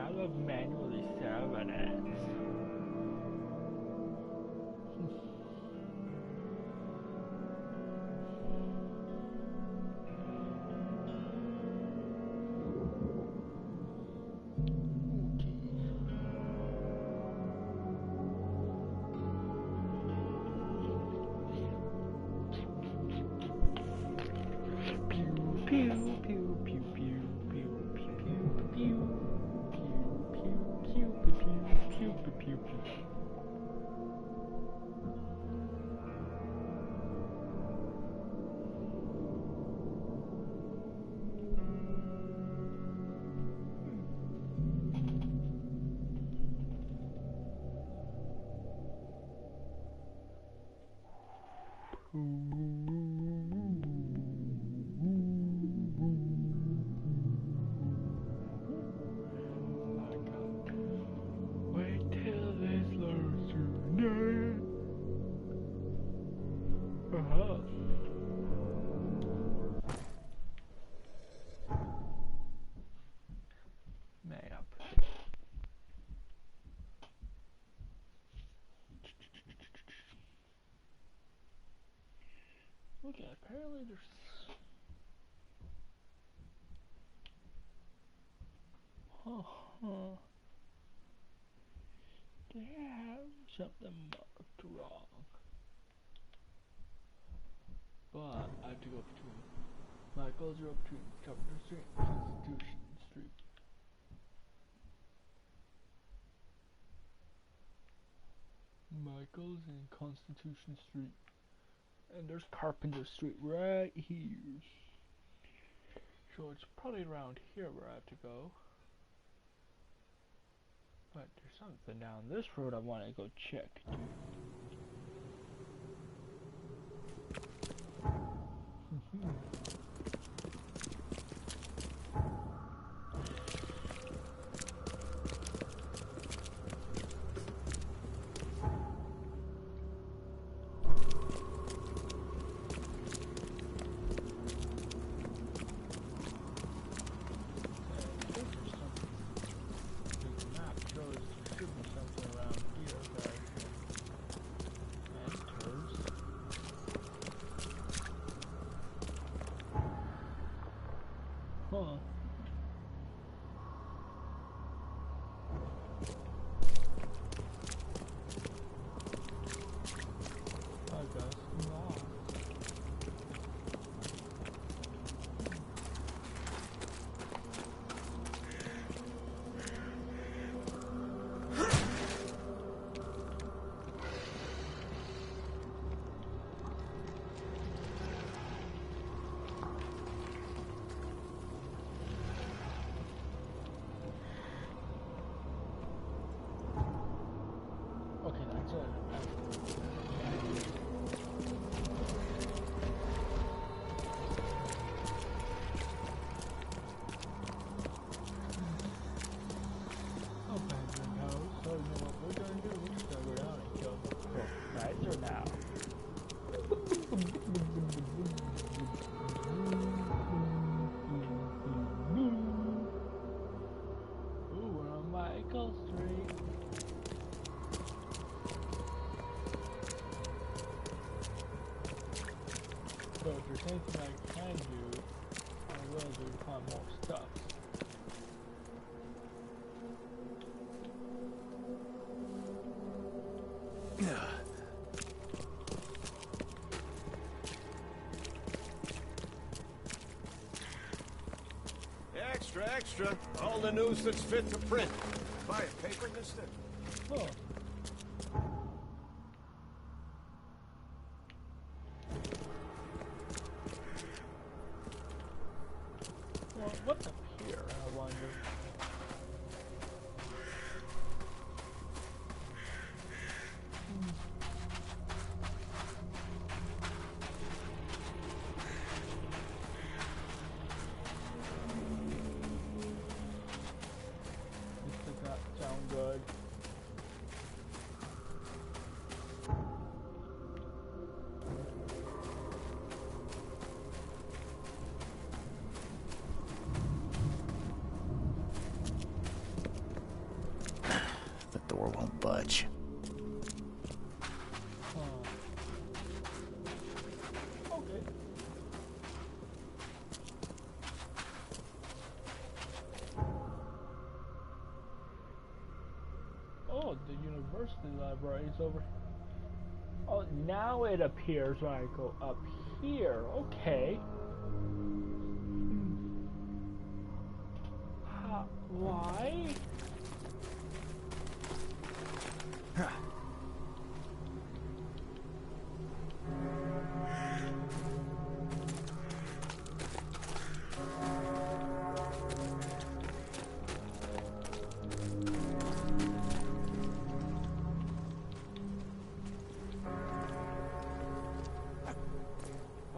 sound of manually serving it. Wait till this learns to name. Man up. Okay, apparently there's they have something marked wrong. But I have to go between Michael's are up between Governor Street and Constitution Street. Michael's and Constitution Street. And there's Carpenter Street right here. So it's probably around here where I have to go. But there's something down this road I want to go check. So if there's anything I can do, I will do to find more stuff. Extra, extra. All the news that's fit to print. Buy a paper, mister? Oh. Well, what's up here, I wonder? This does not sound good. budge. Okay. Oh, the university library is over. Oh, now it appears when I go up here. Okay. Why?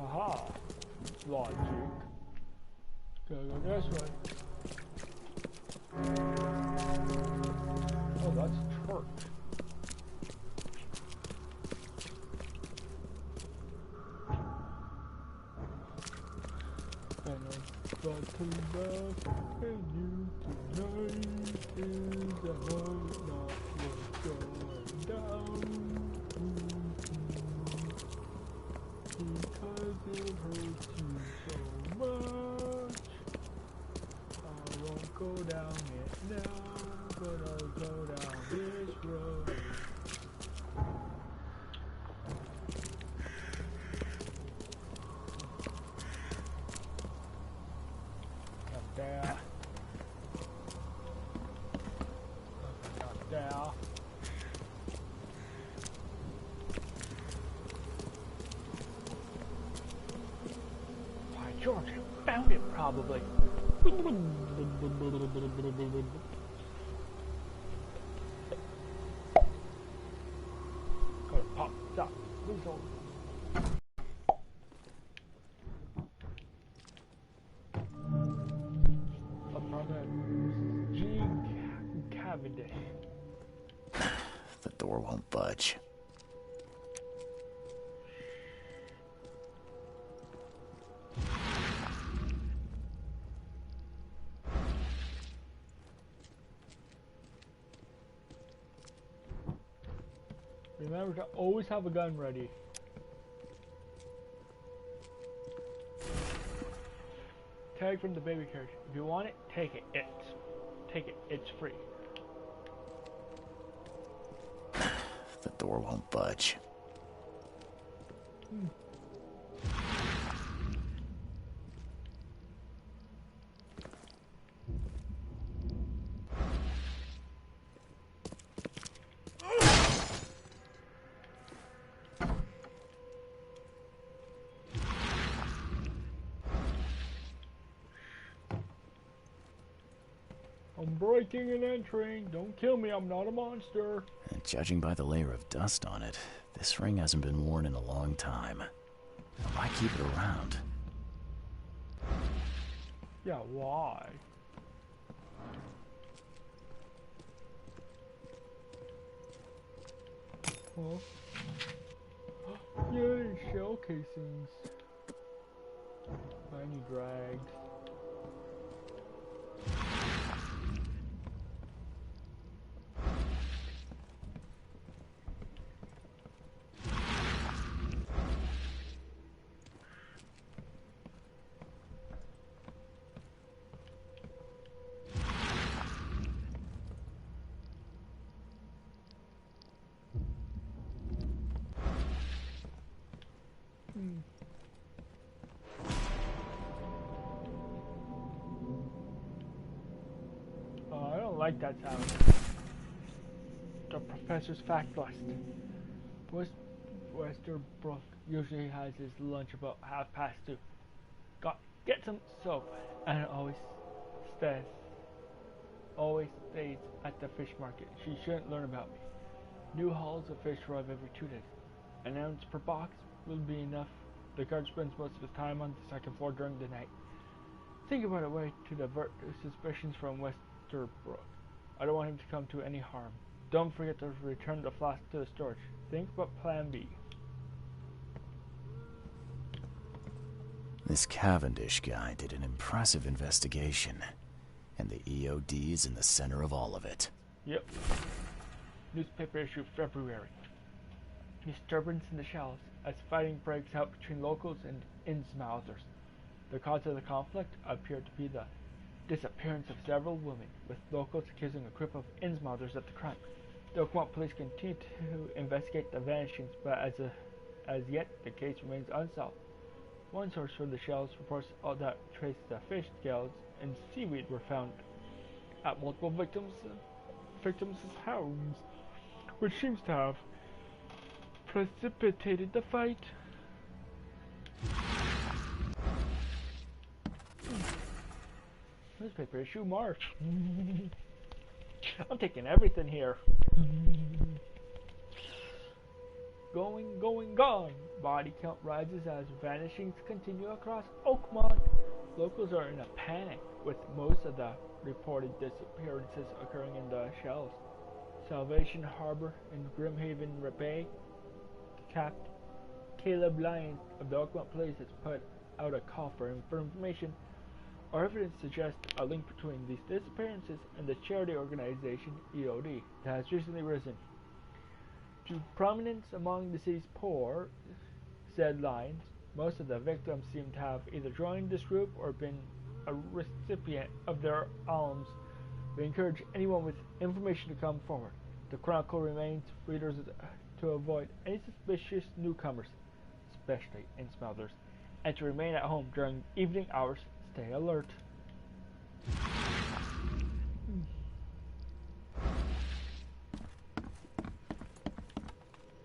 Aha. Logic. Gotta go this way. Oh, that's church. And I've got to back and you tonight is a night not worth going down. Because it hurts you so much. I won't go down it now, but I'll go down this road. Up there. Up there. By George, I found it probably. Gotta pop that. Please hold. Apartment G. Cavendish. The door won't budge. Remember to always have a gun ready. Tag from the baby carriage. If you want it, take it. Take it. It's free. The door won't budge. I'm breaking and entering. Don't kill me. I'm not a monster. Judging by the layer of dust on it, this ring hasn't been worn in a long time. Why keep it around? Yeah, why? Huh? Yay, shell casings. I need drags. I don't like that sound. The professor's fact list. Westerbrook usually has his lunch about 2:30. Get some soap, and it always stays at the fish market. She shouldn't learn about me. New hauls of fish arrive every 2 days. An ounce per box will be enough. The guard spends most of his time on the second floor during the night. Think about a way to divert suspicions from Westerbrook. I don't want him to come to any harm. Don't forget to return the flask to the storage. Think about plan B. This Cavendish guy did an impressive investigation, and the EOD is in the center of all of it. Yep. Newspaper issue February. Disturbance in the shells as fighting breaks out between locals and Innsmouthers. The cause of the conflict appeared to be the disappearance of several women, with locals accusing a group of Innsmouthers of the crime. The Oakmont police continue to investigate the vanishings, but as yet the case remains unsolved. One source for the shells reports that traces of fish scales and seaweed were found at multiple victims' homes, which seems to have precipitated the fight. Newspaper issue March. I'm taking everything here. Gone. Body count rises as vanishings continue across Oakmont. Locals are in a panic, with most of the reported disappearances occurring in the shells. Salvation Harbor in Grimhaven Bay. Captain Caleb Lyons of the Oakmont Police has put out a call for information. Our evidence suggests a link between these disappearances and the charity organization EOD that has recently risen to prominence among the city's poor, said Lyons. Most of the victims seem to have either joined this group or been a recipient of their alms. We encourage anyone with information to come forward. The Chronicle reminds readers to avoid any suspicious newcomers, especially Innsmouthers, and to remain at home during evening hours. Stay alert.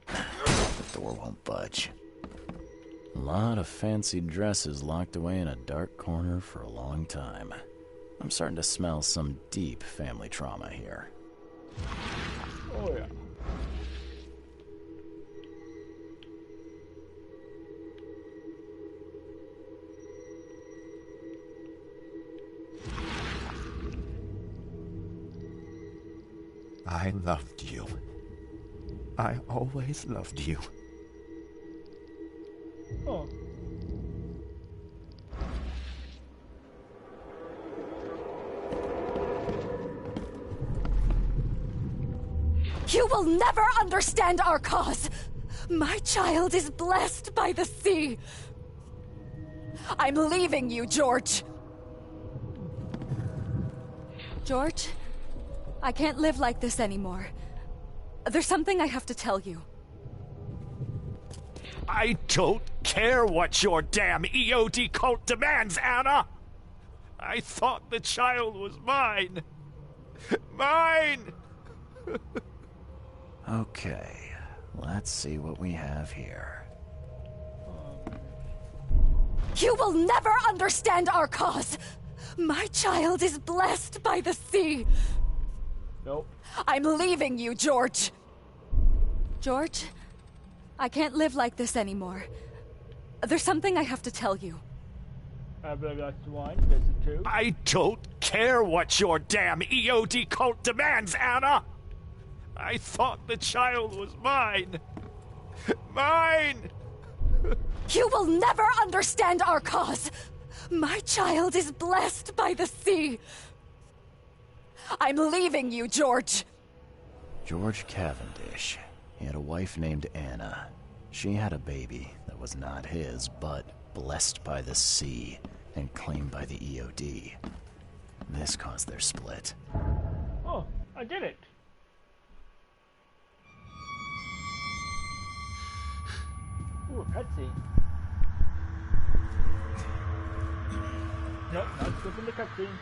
The door won't budge. A lot of fancy dresses locked away in a dark corner for a long time. I'm starting to smell some deep family trauma here. Oh yeah. I loved you. I always loved you. Oh. You will never understand our cause. My child is blessed by the sea. I'm leaving you, George. George, I can't live like this anymore. There's something I have to tell you. I don't care what your damn EOD cult demands, Anna! I thought the child was mine. Mine! Okay, let's see what we have here. You will never understand our cause. My child is blessed by the sea. Nope. I'm leaving you, George. George, I can't live like this anymore. There's something I have to tell you. I believe that's one. Visit two. I don't care what your damn EOD cult demands, Anna! I thought the child was mine. Mine! You will never understand our cause. My child is blessed by the sea. I'm leaving you, George. George Cavendish. He had a wife named Anna. She had a baby that was not his, but blessed by the sea and claimed by the EOD. This caused their split. Oh, I did it. Ooh, a cutscene. Nope, not skipping the cutscene.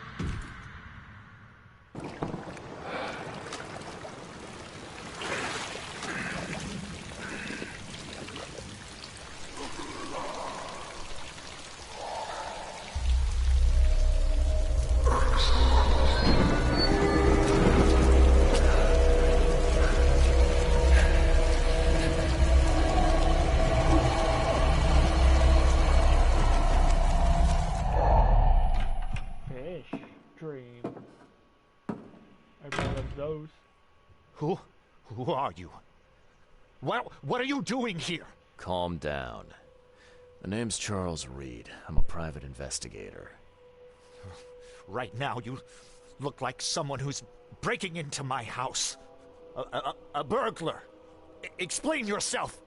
Those. Who are you? What are you doing here? Calm down. The name's Charles Reed. I'm a private investigator. Right now, you look like someone who's breaking into my house. A burglar. Explain yourself.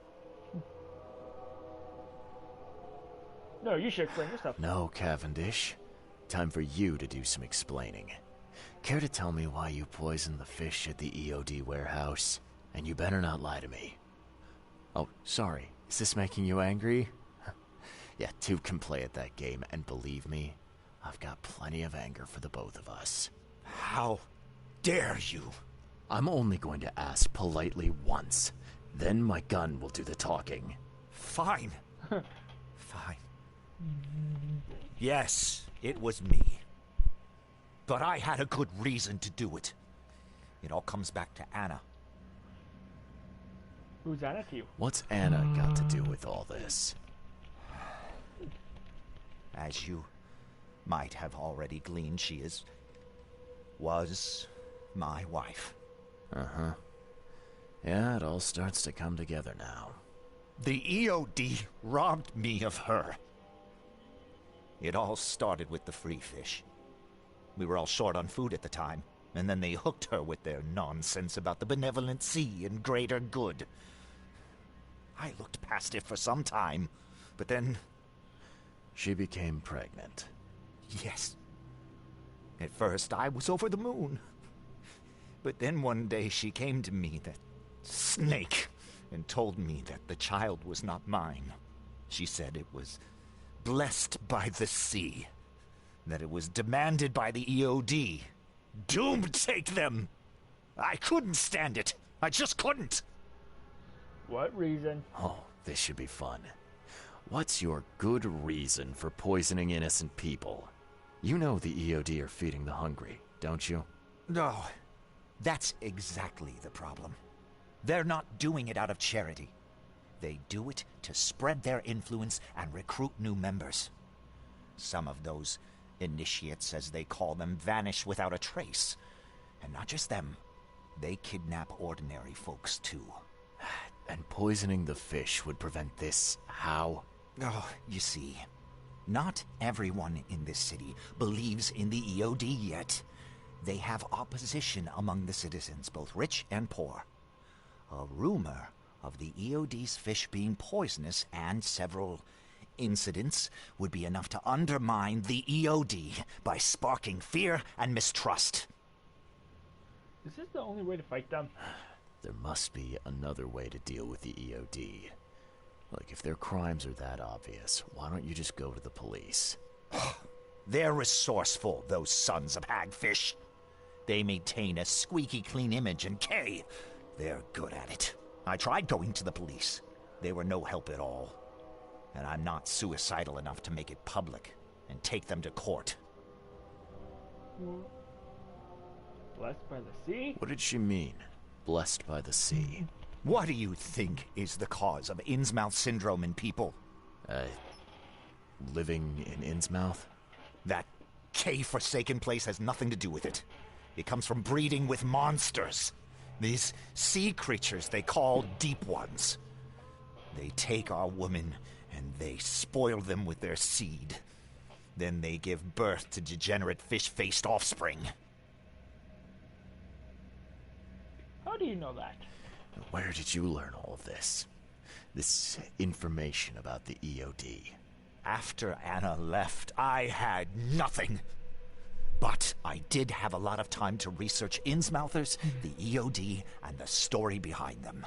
No, you should explain yourself. No, Cavendish. Time for you to do some explaining. Care to tell me why you poisoned the fish at the EOD warehouse? And you better not lie to me. Oh, sorry. Is this making you angry? Yeah, two can play at that game, and believe me, I've got plenty of anger for the both of us. How dare you? I'm only going to ask politely once. Then my gun will do the talking. Fine. Fine. Yes, it was me. But I had a good reason to do it. It all comes back to Anna. Who's Anna to you? What's Anna got to do with all this? As you might have already gleaned, she was my wife. Uh-huh. Yeah, it all starts to come together now. The EOD robbed me of her. It all started with the free fish. We were all short on food at the time, and then they hooked her with their nonsense about the benevolent sea and greater good. I looked past it for some time, but then... She became pregnant. Yes. At first, I was over the moon. But then one day she came to me, that snake, and told me that the child was not mine. She said it was blessed by the sea, that it was demanded by the EOD. Doomed take them! I couldn't stand it. I just couldn't. What reason? Oh, this should be fun. What's your good reason for poisoning innocent people? You know the EOD are feeding the hungry, don't you? No, that's exactly the problem. They're not doing it out of charity. They do it to spread their influence and recruit new members. Some of those initiates, as they call them, vanish without a trace. And not just them. They kidnap ordinary folks, too. And poisoning the fish would prevent this. How? Oh, you see, not everyone in this city believes in the EOD yet. They have opposition among the citizens, both rich and poor. A rumor of the EOD's fish being poisonous and several incidents would be enough to undermine the EOD by sparking fear and mistrust. Is this the only way to fight them? There must be another way to deal with the EOD. Like, if their crimes are that obvious, why don't you just go to the police? They're resourceful, those sons of hagfish. They maintain a squeaky clean image, and they're good at it. I tried going to the police. They were no help at all. And I'm not suicidal enough to make it public and take them to court. Blessed by the sea? What did she mean? Blessed by the sea. What do you think is the cause of Innsmouth syndrome in people? Living in Innsmouth? That K-forsaken place has nothing to do with it. It comes from breeding with monsters. These sea creatures they call Deep Ones. They take our women and they spoil them with their seed. Then they give birth to degenerate fish-faced offspring. How do you know that? Where did you learn all of this? This information about the EOD? After Anna left, I had nothing. But I did have a lot of time to research Innsmouthers, the EOD, and the story behind them.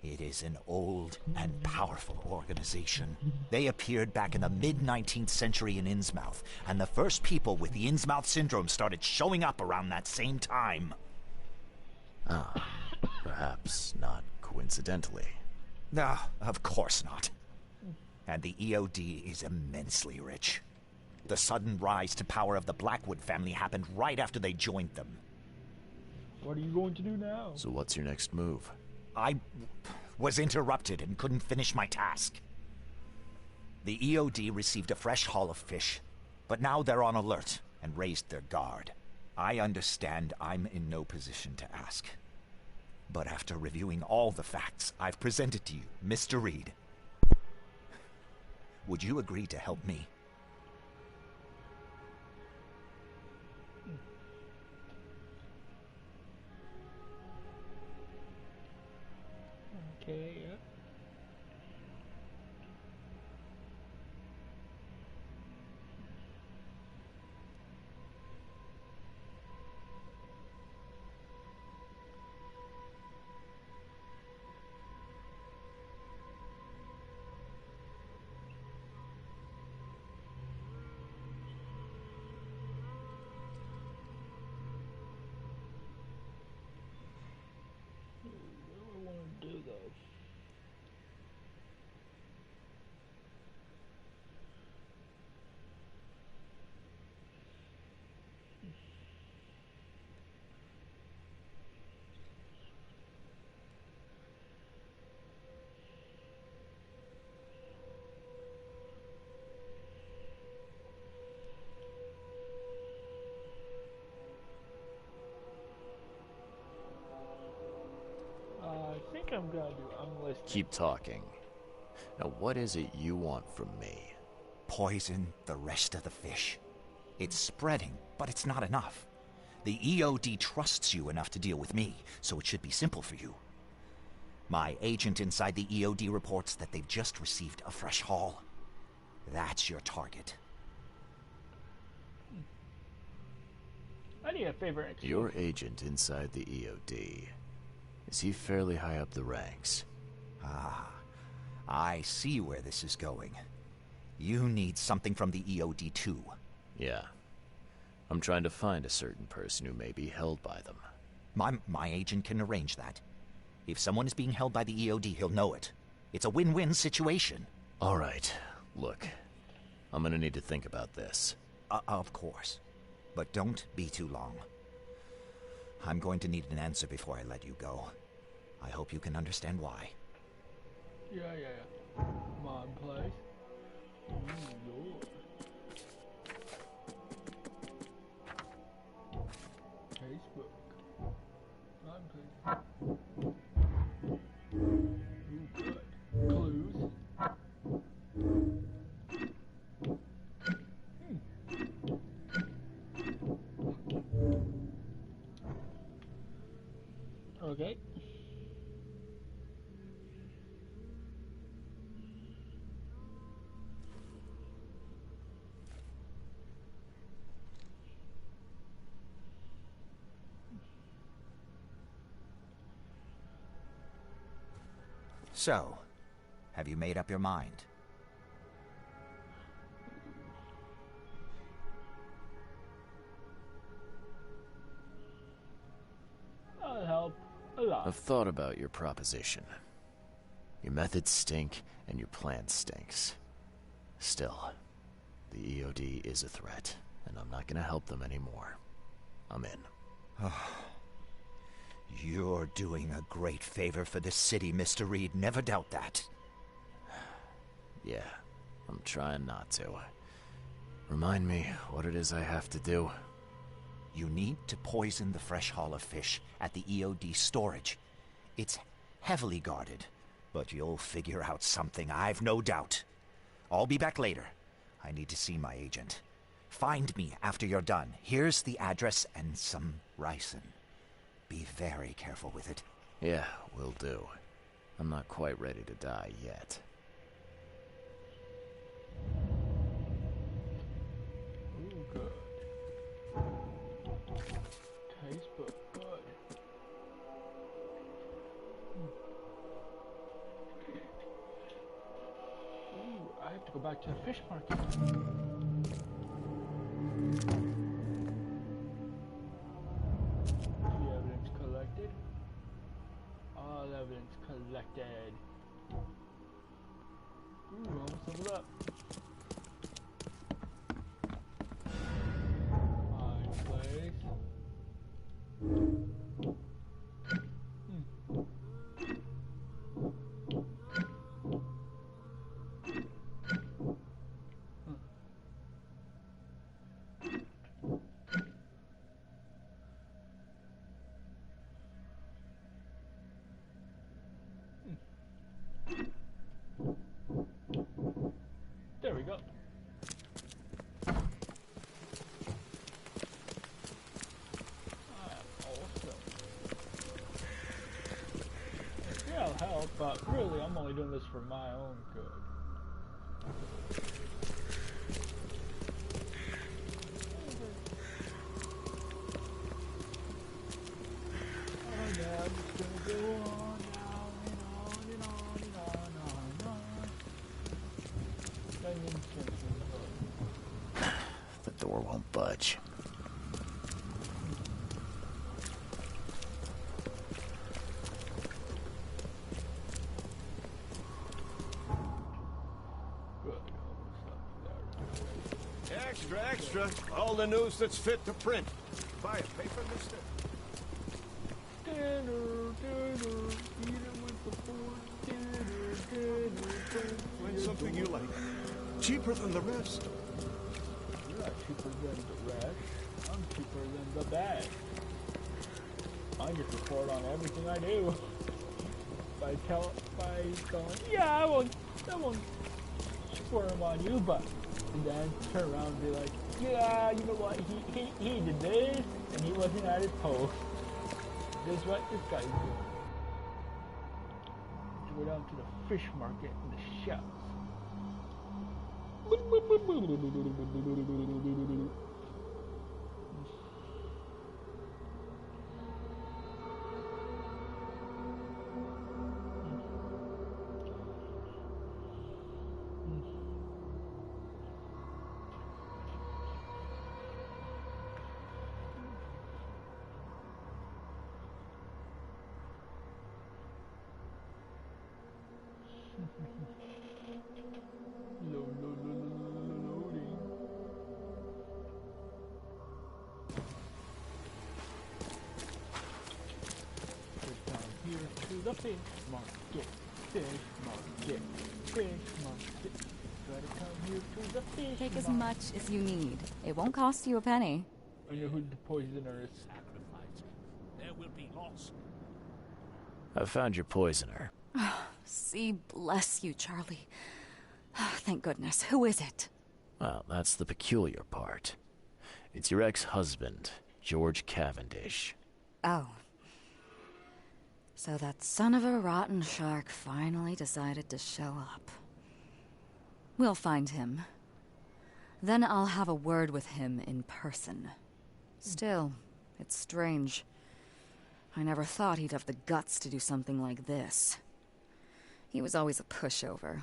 It is an old and powerful organization. They appeared back in the mid-19th century in Innsmouth, and the first people with the Innsmouth syndrome started showing up around that same time. Ah, perhaps not coincidentally. No, of course not. And the EOD is immensely rich. The sudden rise to power of the Blackwood family happened right after they joined them. What are you going to do now? So what's your next move? I was interrupted and couldn't finish my task. The EOD received a fresh haul of fish, but now they're on alert and raised their guard. I understand I'm in no position to ask. But after reviewing all the facts I've presented to you, Mr. Reed, would you agree to help me? Okay, yeah. What do I want to do though? I think I'm gonna do. I'm listening. Keep talking. Now, what is it you want from me? Poison the rest of the fish. It's spreading, but it's not enough. The EOD trusts you enough to deal with me, so it should be simple for you. My agent inside the EOD reports that they've just received a fresh haul. That's your target. I need a favorite. Your agent inside the EOD. Is he fairly high up the ranks? Ah, I see where this is going. You need something from the EOD too. Yeah. I'm trying to find a certain person who may be held by them. My agent can arrange that. If someone is being held by the EOD, he'll know it. It's a win-win situation. All right. Look, I'm gonna need to think about this. Of course. But don't be too long. I'm going to need an answer before I let you go. I hope you can understand why. Yeah. Come on, place. Lord. Facebook. Come on, please. Ooh, good. Clues. Okay. So, have you made up your mind? That'll help a lot. I've thought about your proposition. Your methods stink, and your plan stinks. Still, the EOD is a threat, and I'm not gonna help them anymore. I'm in. You're doing a great favor for the city, Mr. Reed. Never doubt that. Yeah, I'm trying not to. Remind me what it is I have to do. You need to poison the fresh haul of fish at the EOD storage. It's heavily guarded, but you'll figure out something, I've no doubt. I'll be back later. I need to see my agent. Find me after you're done. Here's the address and some ricin. Be very careful with it. Yeah, will do. I'm not quite ready to die yet. Ooh, good. Facebook, good. Ooh, I have to go back to the fish market. The evidence collected. All evidence collected. Ooh, almost leveled up. Fine place. There we go. help, but really, I'm only doing this for my own good. Oh, now I'm just gonna go on and on and on and on and on. The door won't budge. Extra, extra. All the news that's fit to print. Buy a paper, mister? Find something you like. Cheaper than the rest. You're not cheaper than the rest. I'm cheaper than the bag. I just report on everything I do. By going, yeah, I won't squirm on you, but and then turn around and be like, yeah, you know what, he did this, and he wasn't at his post. This is what this guy's doing. To go down to the fish market in the shells. Loading. Get down here to the fish market, fish market, fish market. Gotta come here to the fish Take as market. much as you need. It won't cost you a penny. I know who the poisoner is. Sacrifice. There will be loss. I found your poisoner. See, bless you, Charlie. Thank goodness. Who is it? Well, that's the peculiar part. It's your ex-husband, George Cavendish. Oh. So that son of a rotten shark finally decided to show up. We'll find him. Then I'll have a word with him in person. Still, it's strange. I never thought he'd have the guts to do something like this. He was always a pushover.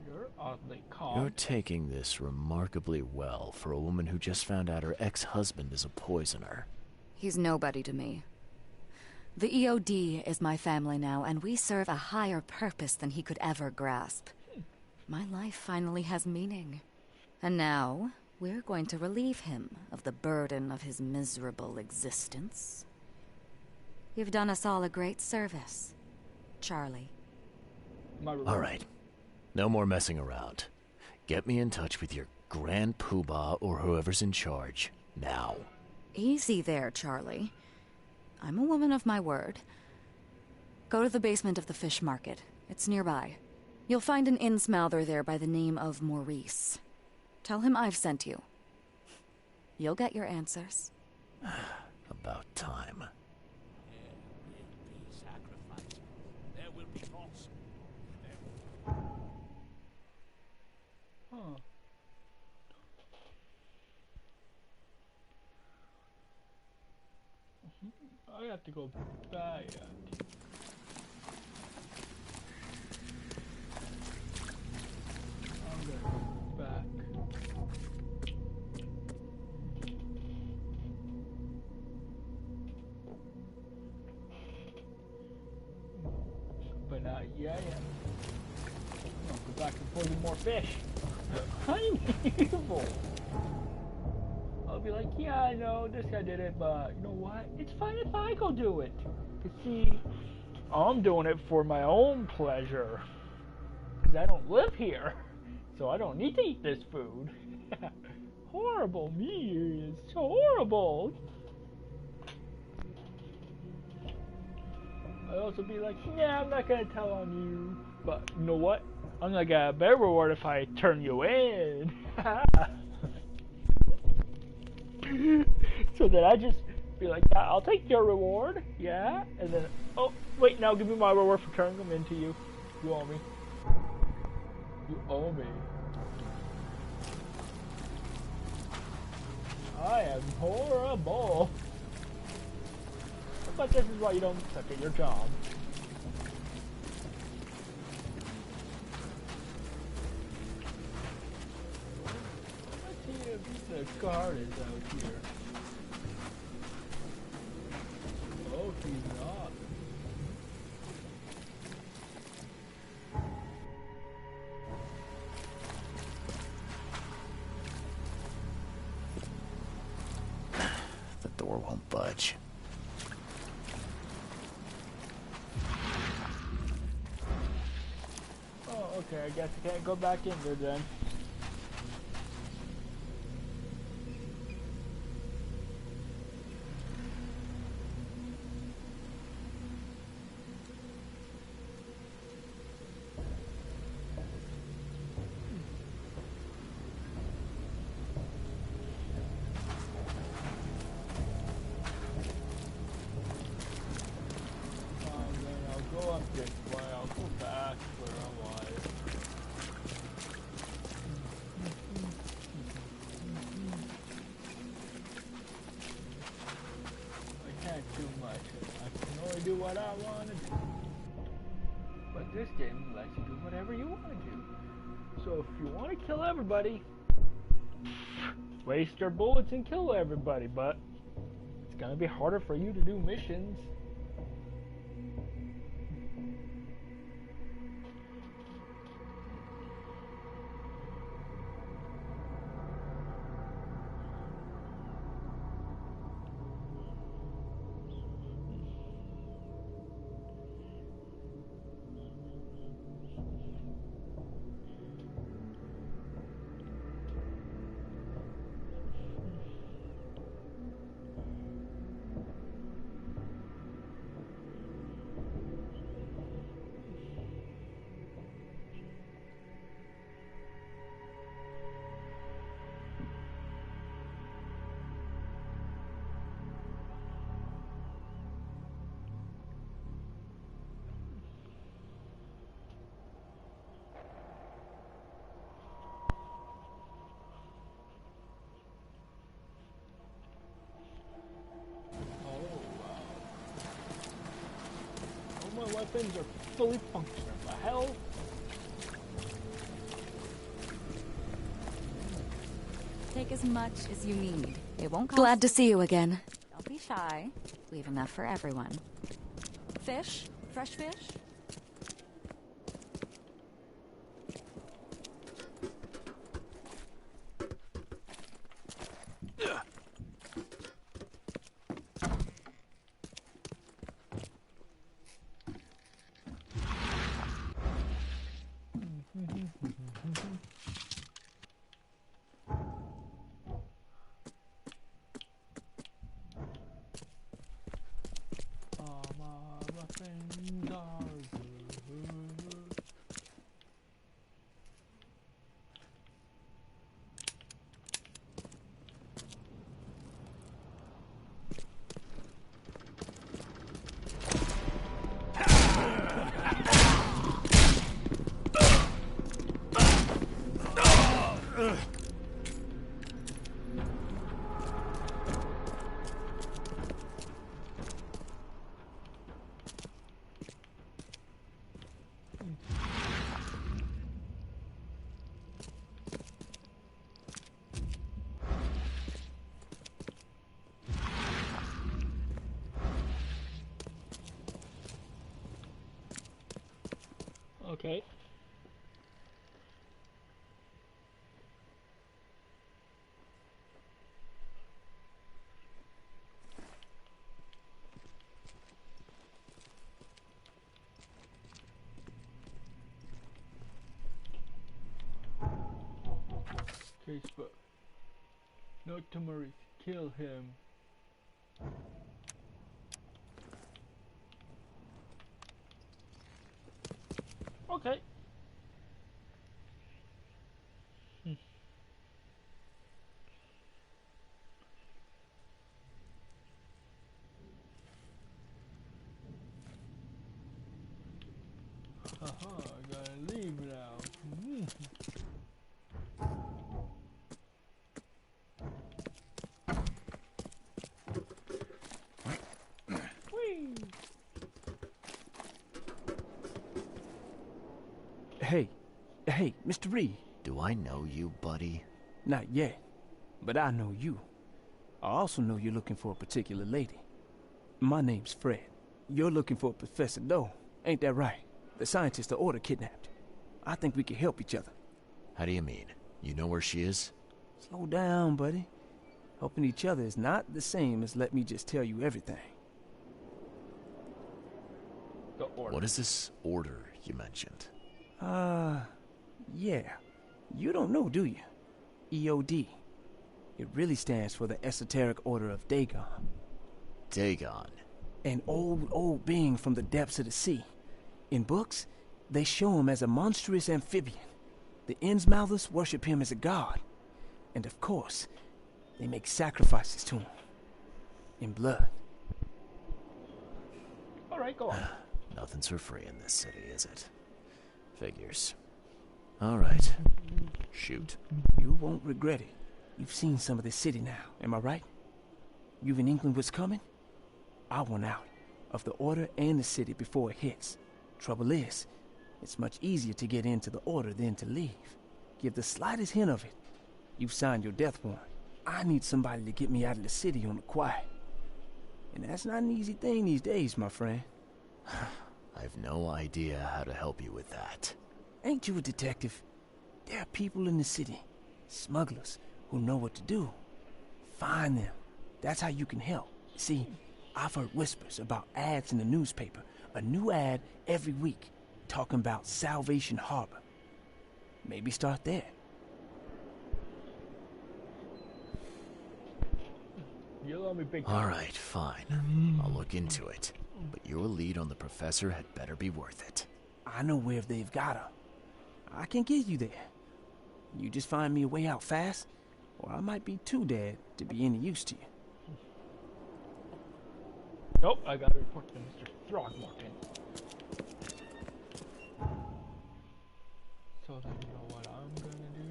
You're oddly calm. You're taking this remarkably well for a woman who just found out her ex-husband is a poisoner. He's nobody to me. The EOD is my family now, and we serve a higher purpose than he could ever grasp. My life finally has meaning. And now, we're going to relieve him of the burden of his miserable existence. You've done us all a great service, Charlie. All right. No more messing around. Get me in touch with your Grand Poobah or whoever's in charge, now. Easy there, Charlie. I'm a woman of my word. Go to the basement of the fish market. It's nearby. You'll find an inn-smouther there by the name of Maurice. Tell him I've sent you. You'll get your answers. About time. There will be loss. Huh. I have to go back. I'm gonna go back. But not yet. I'll go back and poison more fish. I'm evil. I'll be like, yeah, I know this guy did it, but you know what? It's fine if I go do it. You see, I'm doing it for my own pleasure. Because I don't live here. So I don't need to eat this food. Horrible me is so horrible. I also be like, yeah, I'm not going to tell on you. But you know what? I'm going to get a better reward if I turn you in. So that I just Be like, yeah, I'll take your reward. Yeah. And then, oh, wait, now give me my reward for turning them into you. You owe me. You owe me. I am horrible. But this is why you don't suck at your job. Let's see if the guard is out here. Oh, he's not. The door won't budge. Oh, okay, I guess I can't go back in there then. Go up this way, I'll go back where I was. I can't do much. I can only do what I want to do. But this game lets you do whatever you want to do. So if you want to kill everybody, waste your bullets and kill everybody, but it's gonna be harder for you to do missions. My weapons are fully functional. The hell? Take as much as you need. It won't cost. Glad to see you again. Don't be shy. We have enough for everyone. Fish? Fresh fish? Okay. Facebook. Note to Maurice. Kill him. Okay. I gotta leave now. Whee! Hey, Mr. Reed. Do I know you, buddy? Not yet, but I know you. I also know you're looking for a particular lady. My name's Fred. You're looking for Professor Doe, ain't that right? The scientist the Order kidnapped. I think we can help each other. How do you mean? You know where she is? Slow down, buddy. Helping each other is not the same as let me just tell you everything. The Order. What is this order you mentioned? Yeah. You don't know, do you? EOD. It really stands for the Esoteric Order of Dagon. Dagon. An old being from the depths of the sea. In books, they show him as a monstrous amphibian. The Innsmouthers worship him as a god. And of course, they make sacrifices to him. In blood. Alright, go on. Nothing's for free in this city, is it? Figures. Alright. Shoot. You won't regret it. You've seen some of this city now, am I right? You've an inkling what's coming? I want out of the Order and the city before it hits. Trouble is, it's much easier to get into the Order than to leave. Give the slightest hint of it. You've signed your death warrant. I need somebody to get me out of the city on the quiet. And that's not an easy thing these days, my friend. I've no idea how to help you with that. Ain't you a detective? There are people in the city, smugglers, who know what to do. Find them. That's how you can help. See, I've heard whispers about ads in the newspaper. A new ad every week, talking about Salvation Harbor. Maybe start there. You owe me big time. Alright, fine. I'll look into it. But your lead on the professor had better be worth it. I know where they've got her. I can get you there. You just find me a way out fast, or I might be too dead to be any use to you. Nope, I gotta report to Mr. Throgmorton. So then you know what I'm gonna do?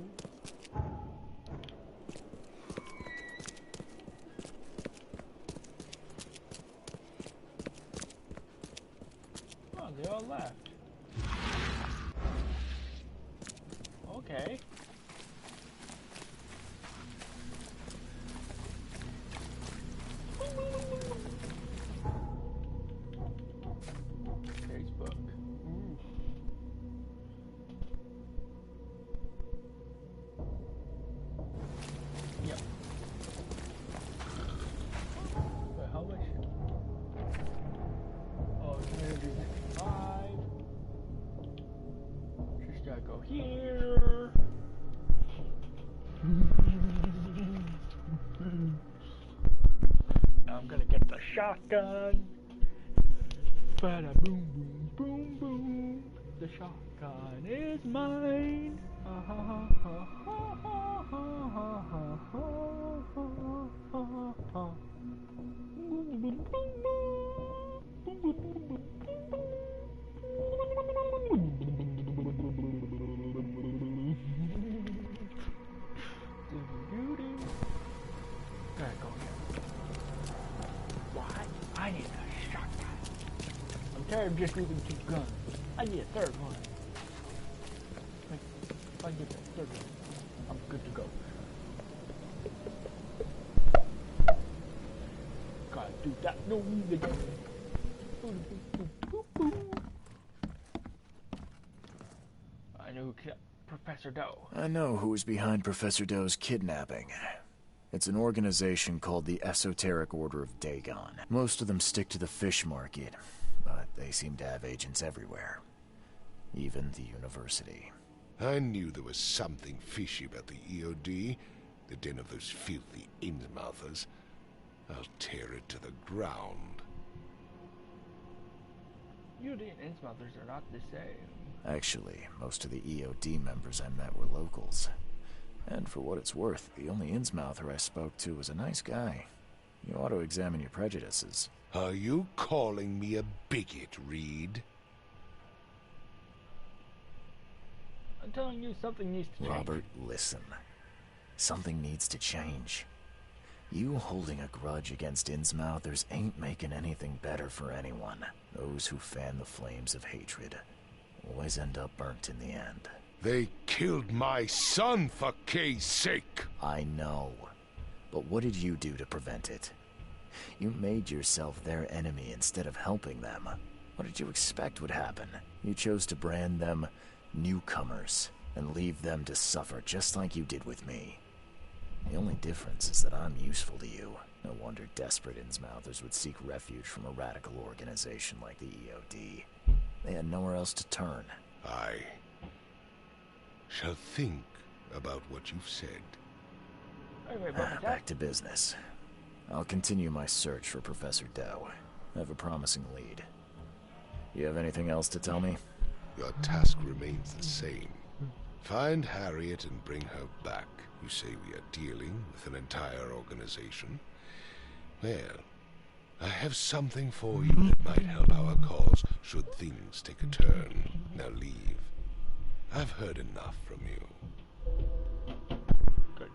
Oh, they all left. Okay. Facebook. Ooh. Yep. Wait, how much? Oh, 365. Just gotta go here. Now I'm gonna get the shotgun. Bada boom boom boom boom. The shotgun is mine. Ha ha ha ha ha ha ha ha ha ha ha. Boom boom boom boom. Gotta go here. Why? I need a shotgun. I'm tired of just using 2 guns. I need a 3rd one. Like, if I get that 3rd one, I'm good to go. Gotta do that. No, again. I know who killed Professor Doe. I know who's behind Professor Doe's kidnapping. It's an organization called the Esoteric Order of Dagon. Most of them stick to the fish market, but they seem to have agents everywhere. Even the university. I knew there was something fishy about the EOD, the den of those filthy Innsmouthers. I'll tear it to the ground. EOD and Innsmouthers are not the same. Actually, most of the EOD members I met were locals. And for what it's worth, the only Innsmouther I spoke to was a nice guy. You ought to examine your prejudices. Are you calling me a bigot, Reed? I'm telling you, something needs to change. Robert, listen. Something needs to change. You holding a grudge against Innsmouthers ain't making anything better for anyone. Those who fan the flames of hatred always end up burnt in the end. They killed my son, for Kay's sake! I know. But what did you do to prevent it? You made yourself their enemy instead of helping them. What did you expect would happen? You chose to brand them newcomers and leave them to suffer just like you did with me. The only difference is that I'm useful to you. No wonder desperate Innsmouthers would seek refuge from a radical organization like the EOD. They had nowhere else to turn. I shall think about what you've said. Wait, what was that? Back to business. I'll continue my search for Professor Doe. I have a promising lead. You have anything else to tell me? Your task remains the same. Find Harriet and bring her back. You say we are dealing with an entire organization? Well, I have something for you that might help our cause should things take a turn. Now leave. I've heard enough from you. Good.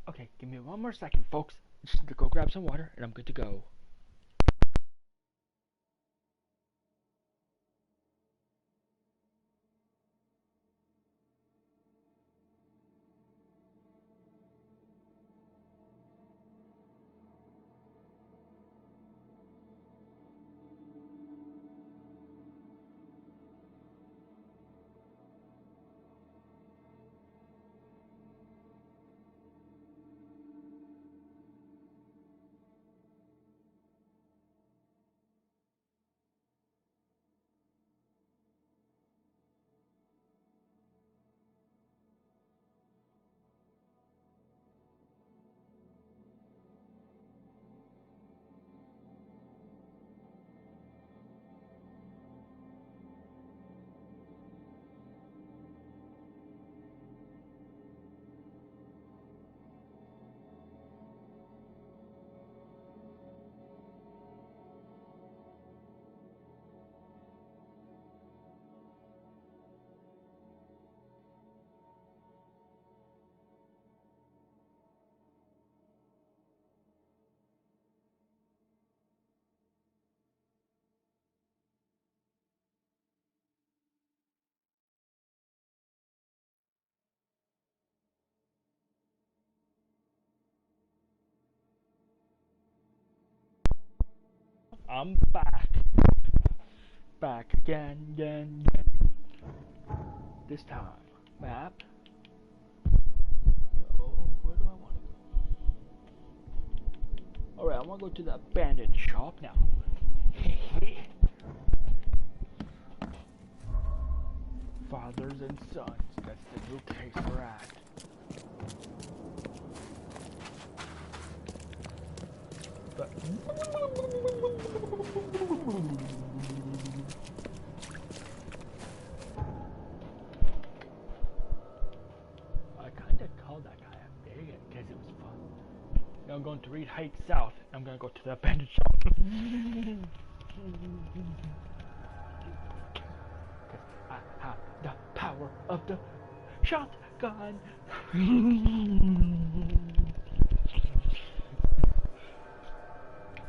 Okay, give me one more second, folks. Just need to go grab some water, and I'm good to go. I'm back. Back again. This time, map. No, where do I want to go? Alright, I want to go to the abandoned shop now. Fathers and sons, that's the new case we're at. But I kinda called that guy a bigot because it was fun. Now I'm going to Reed Heights South. I'm gonna go to the abandoned shop. I have the power of the shotgun.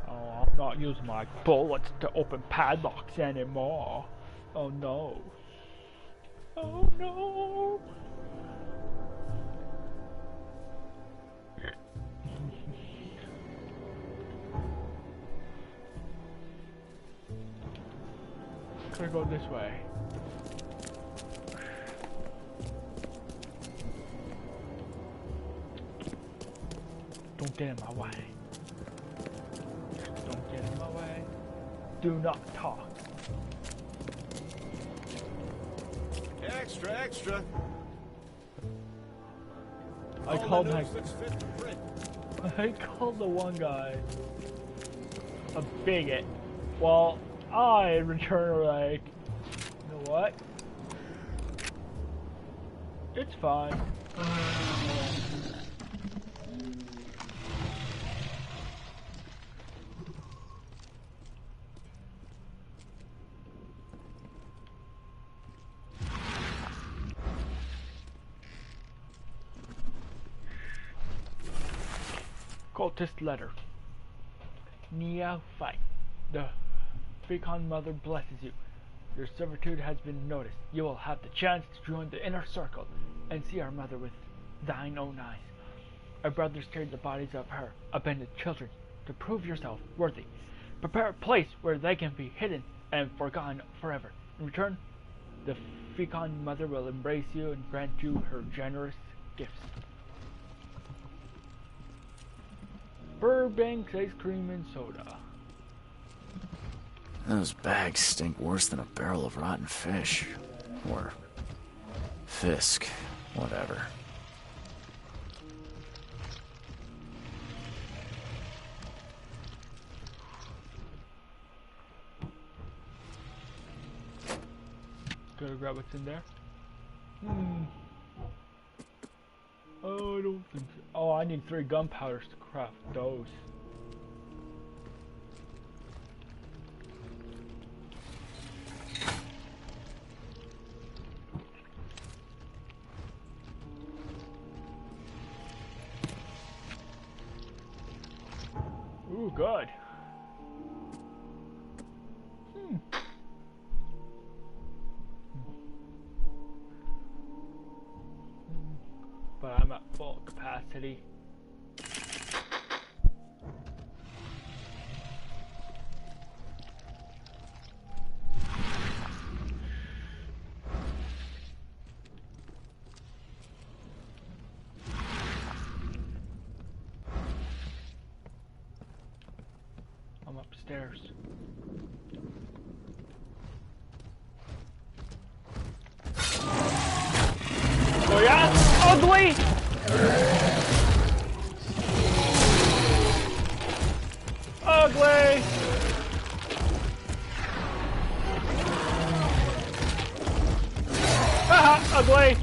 Oh, I'm not using my bullets to open padlocks anymore. Oh no. Oh no. Gonna go this way. Don't get in my way. Don't get in my way. Do not talk. Extra. I called the one guy a bigot. Well, I in return like, you know what? It's fine. Cultist letter. Neophyte. The Fecon Mother blesses you. Your servitude has been noticed. You will have the chance to join the inner circle and see our mother with thine own eyes. Our brothers carried the bodies of her abandoned children to prove yourself worthy. Prepare a place where they can be hidden and forgotten forever. In return, the Fecon Mother will embrace you and grant you her generous gifts. Burbank's ice cream and soda. Those bags stink worse than a barrel of rotten fish. Or Fisk, whatever. Gotta grab what's in there. Oh, I don't think so. Oh, I need 3 gunpowders to craft those. Ooh, good. But I'm at full capacity. I'm upstairs. Oh yeah? Ugly! Ugly! Haha! Ugly!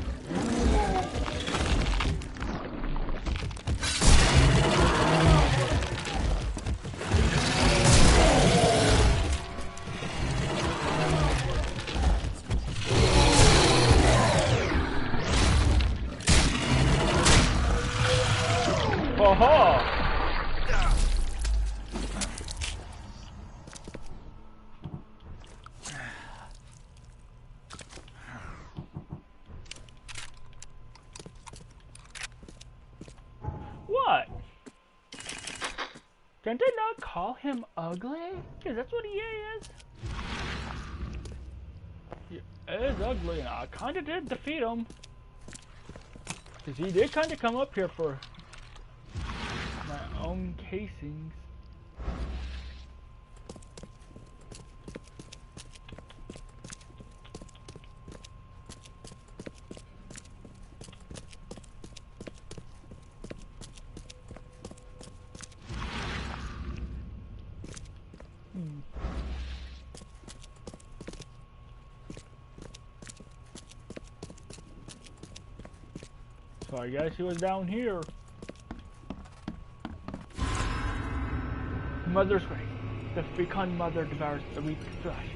Oh-ho! What? Can they not call him ugly? Cause that's what he is. He is ugly, and I kinda did defeat him. Cause he did kinda come up here for my own casings. So I guess he was down here. Mother's grave. The fecund mother devours the weak flesh.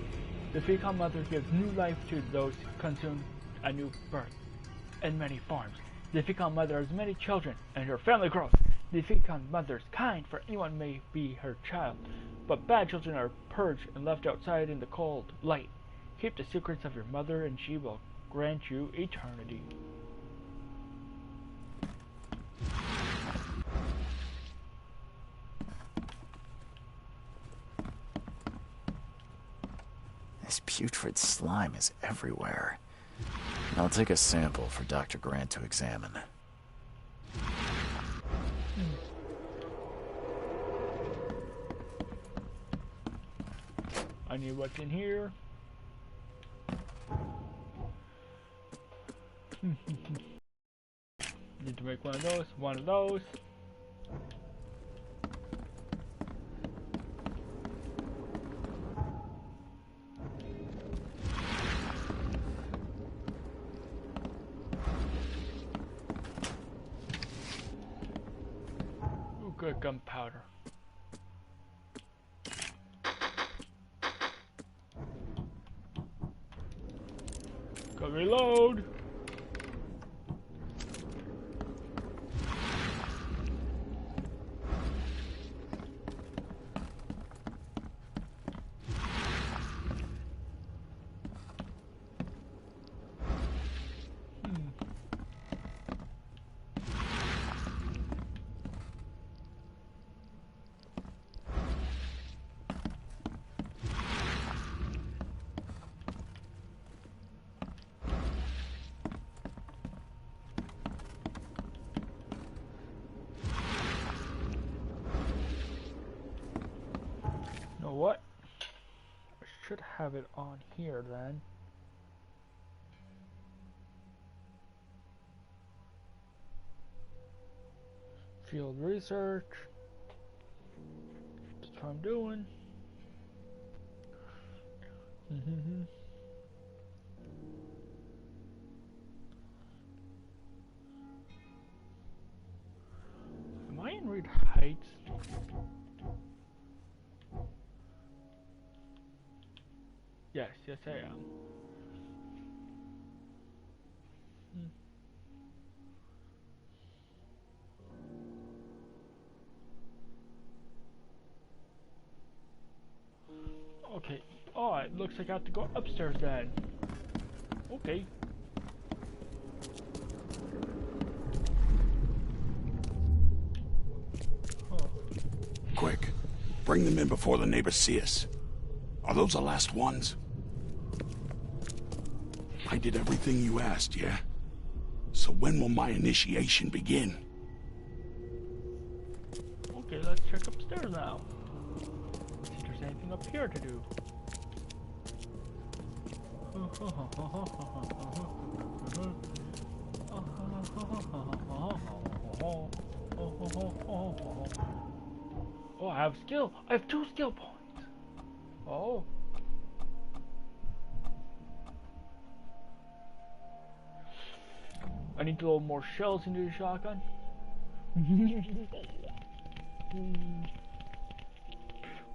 The fecund mother gives new life to those consumed a new birth in many forms. The fecund mother has many children, and her family grows. The fecund mother is kind, for anyone may be her child, but bad children are purged and left outside in the cold light. Keep the secrets of your mother, and she will grant you eternity. This putrid slime is everywhere. I'll take a sample for Dr. Grant to examine. I need what's in here. Need to make one of those, one of those. Ooh, good gunpowder. Go reload. What? I should have it on here then. Field research. That's what I'm doing. Am I in Reed Heights? Yes, yes I am. Okay. Oh, it looks like I have to go upstairs then. Okay. Oh. Quick. Bring them in before the neighbors see us. Are those the last ones? I did everything you asked, yeah? So when will my initiation begin? Okay, let's check upstairs now. See if there's anything up here to do. Oh, I have skill. I have 2 skill points. Oh. I need to load more shells into the shotgun.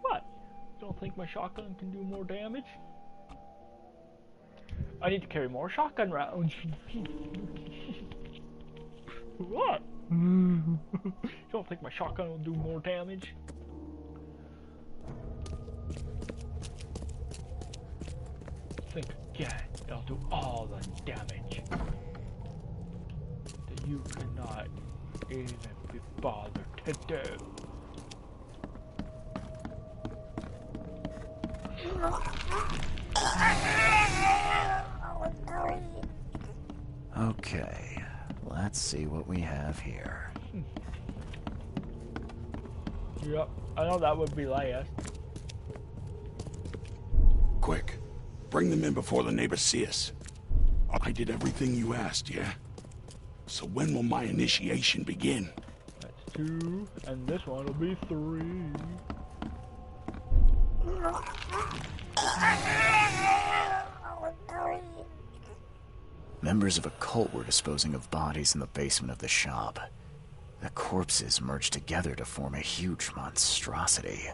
What? Don't think my shotgun can do more damage? I need to carry more shotgun rounds. What? You don't think my shotgun will do more damage? Think again. It'll do all the damage that you cannot even be bothered to do. Okay, let's see what we have here. Yep, I know that would be last. Quick, bring them in before the neighbors see us. I did everything you asked, yeah? So when will my initiation begin? That's 2, and this one will be 3. Members of a cult were disposing of bodies in the basement of the shop. The corpses merged together to form a huge monstrosity.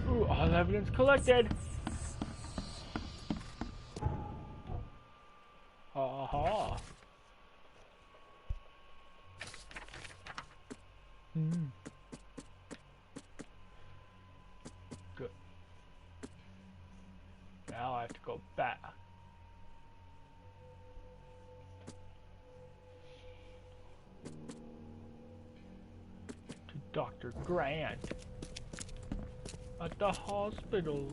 Ooh, all evidence collected. Aha. Good. Now I have to go back. To Dr. Grant at the hospital.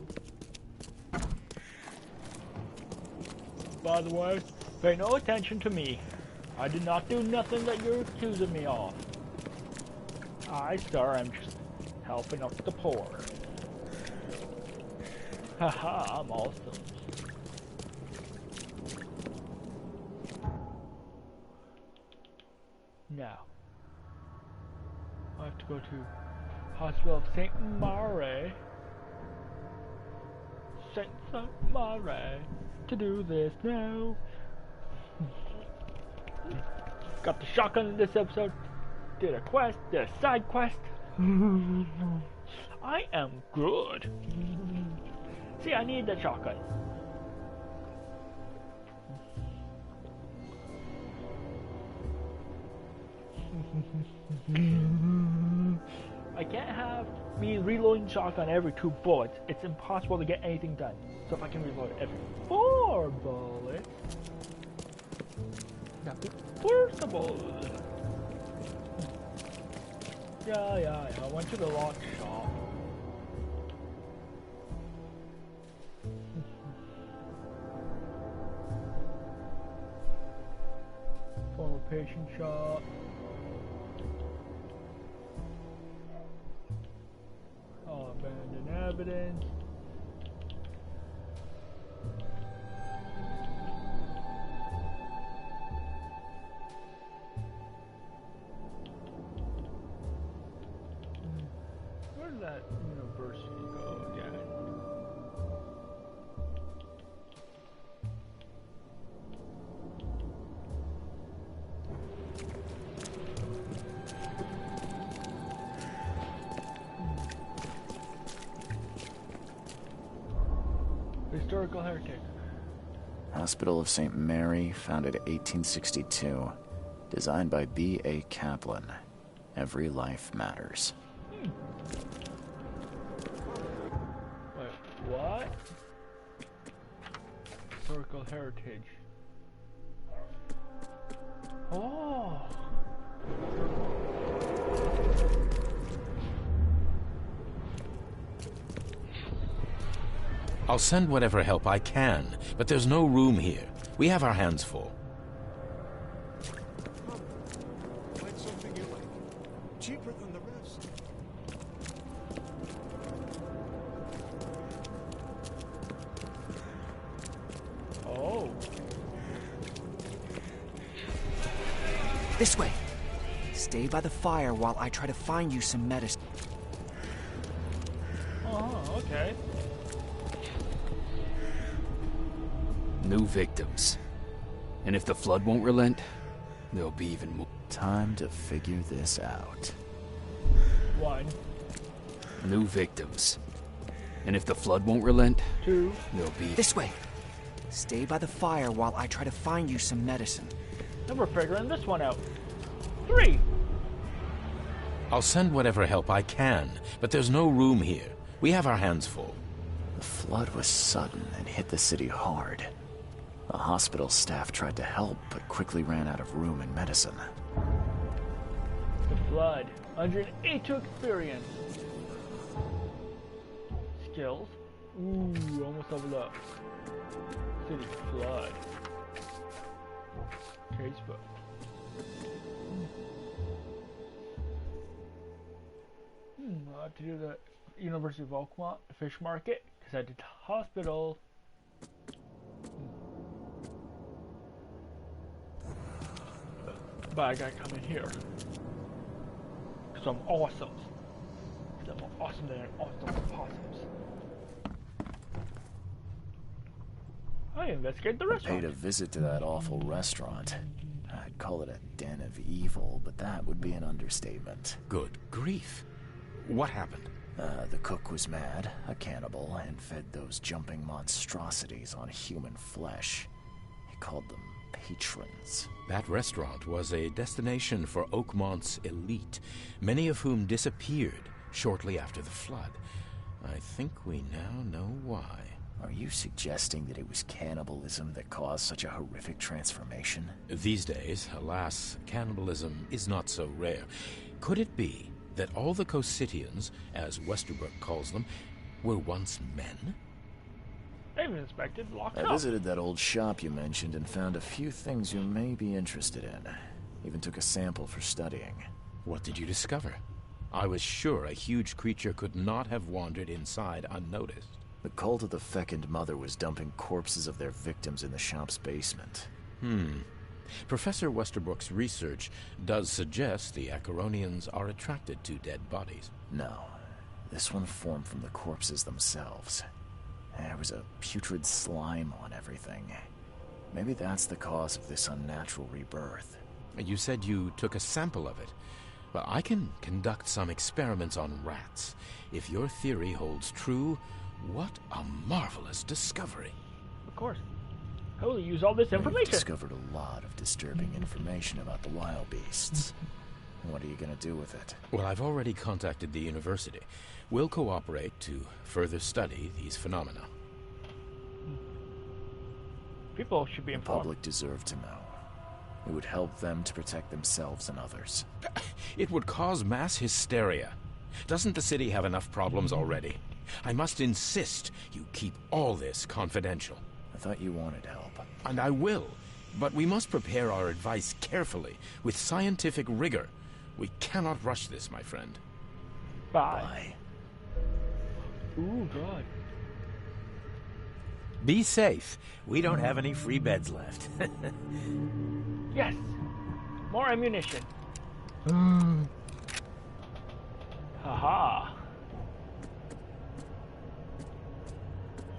By the way, pay no attention to me. I did not do nothing that you're accusing me of. I, sir, am just helping out the poor. Haha, I'm awesome. Now, I have to go to Hospital of St. Mary. St. Mary to do this now. Got the shotgun in this episode. Did a quest, did a side quest. I am good. See, I need the shotgun. I can't have me reloading shotgun every 2 bullets. It's impossible to get anything done. So if I can reload every 4 bullets, that'd be workable. Yeah. I went to the lock shop. Former patient shop. All abandoned evidence. Where did that university go again? Historical heritage. Hospital of St. Mary, founded 1862. Designed by B.A. Kaplan. Every life matters. Wait, what? Historical heritage. Oh! I'll send whatever help I can, but there's no room here. We have our hands full. Find something you like. Cheaper than the rest. Oh. This way. Stay by the fire while I try to find you some medicine. Oh, okay. New victims. And if the flood won't relent, there'll be even more. Time to figure this out. 1, New victims. And if the flood won't relent, 2. there'll be... This way. Stay by the fire while I try to find you some medicine. And we're figuring this one out. 3. I'll send whatever help I can, but there's no room here. We have our hands full. The flood was sudden and hit the city hard. The hospital staff tried to help, but quickly ran out of room and medicine. The flood. 182 experience. skills. Ooh, almost leveled up. City flood. Facebook. I have to do the University of Oakmont, the fish market, because I did the hospital. But I gotta come in here. Because I'm awesome. Because I'm more awesome than awesome possums. I investigate the restaurant. Paid a visit to that awful restaurant. I'd call it a den of evil, but that would be an understatement. Good grief. What happened? The cook was mad, a cannibal, and fed those jumping monstrosities on human flesh. He called them patrons. That restaurant was a destination for Oakmont's elite, many of whom disappeared shortly after the flood. I think we now know why. Are you suggesting that it was cannibalism that caused such a horrific transformation? These days, alas, cannibalism is not so rare. Could it be that all the Cositians, as Westerbrook calls them, were once men? I even inspected, locked I up. visited that old shop you mentioned and found a few things you may be interested in. Even took a sample for studying. What did you discover? I was sure a huge creature could not have wandered inside unnoticed. The cult of the fecund mother was dumping corpses of their victims in the shop's basement. Professor Westerbrook's research does suggest the Acheronians are attracted to dead bodies. No, this one formed from the corpses themselves. There was a putrid slime on everything. Maybe that's the cause of this unnatural rebirth. You said you took a sample of it. Well, I can conduct some experiments on rats. If your theory holds true, what a marvelous discovery. Of course. I will use all this information. We've discovered a lot of disturbing information about the wild beasts. What are you going to do with it? Well, I've already contacted the university. We'll cooperate to further study these phenomena. People should be The informed. public deserve to know. It would help them to protect themselves and others. It would cause mass hysteria. Doesn't the city have enough problems already? I must insist you keep all this confidential. I thought you wanted help. And I will, but we must prepare our advice carefully, with scientific rigor. We cannot rush this, my friend. Bye. Ooh, God. Be safe. We don't have any free beds left. Yes! More ammunition. Haha.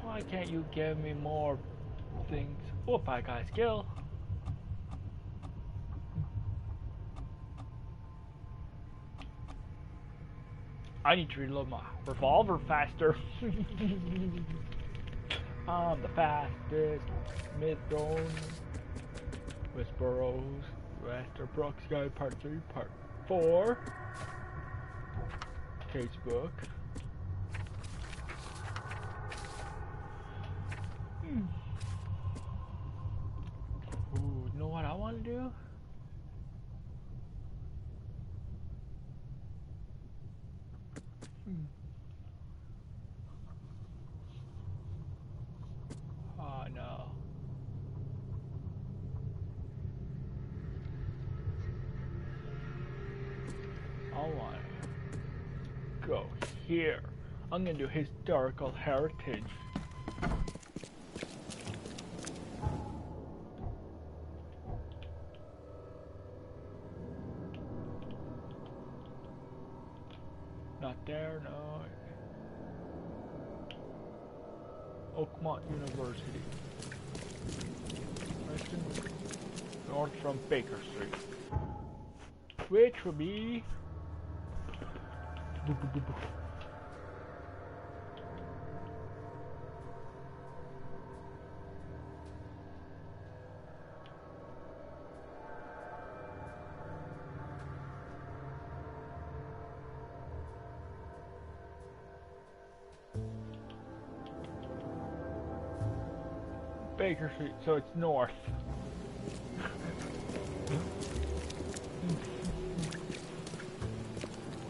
Why can't you give me more things? Whoop, I got a skill. I need to reload my revolver faster. I'm the fastest. Midthorn, Westboroughs, Westerbrook, Sky Part 3, Part 4. Casebook. Ooh, you know what I want to do? Oh no. I want to go here. I'm gonna do historical heritage. Not there, no. Oakmont University. Western, north from Baker Street. Which will be... Baker Street, so it's north.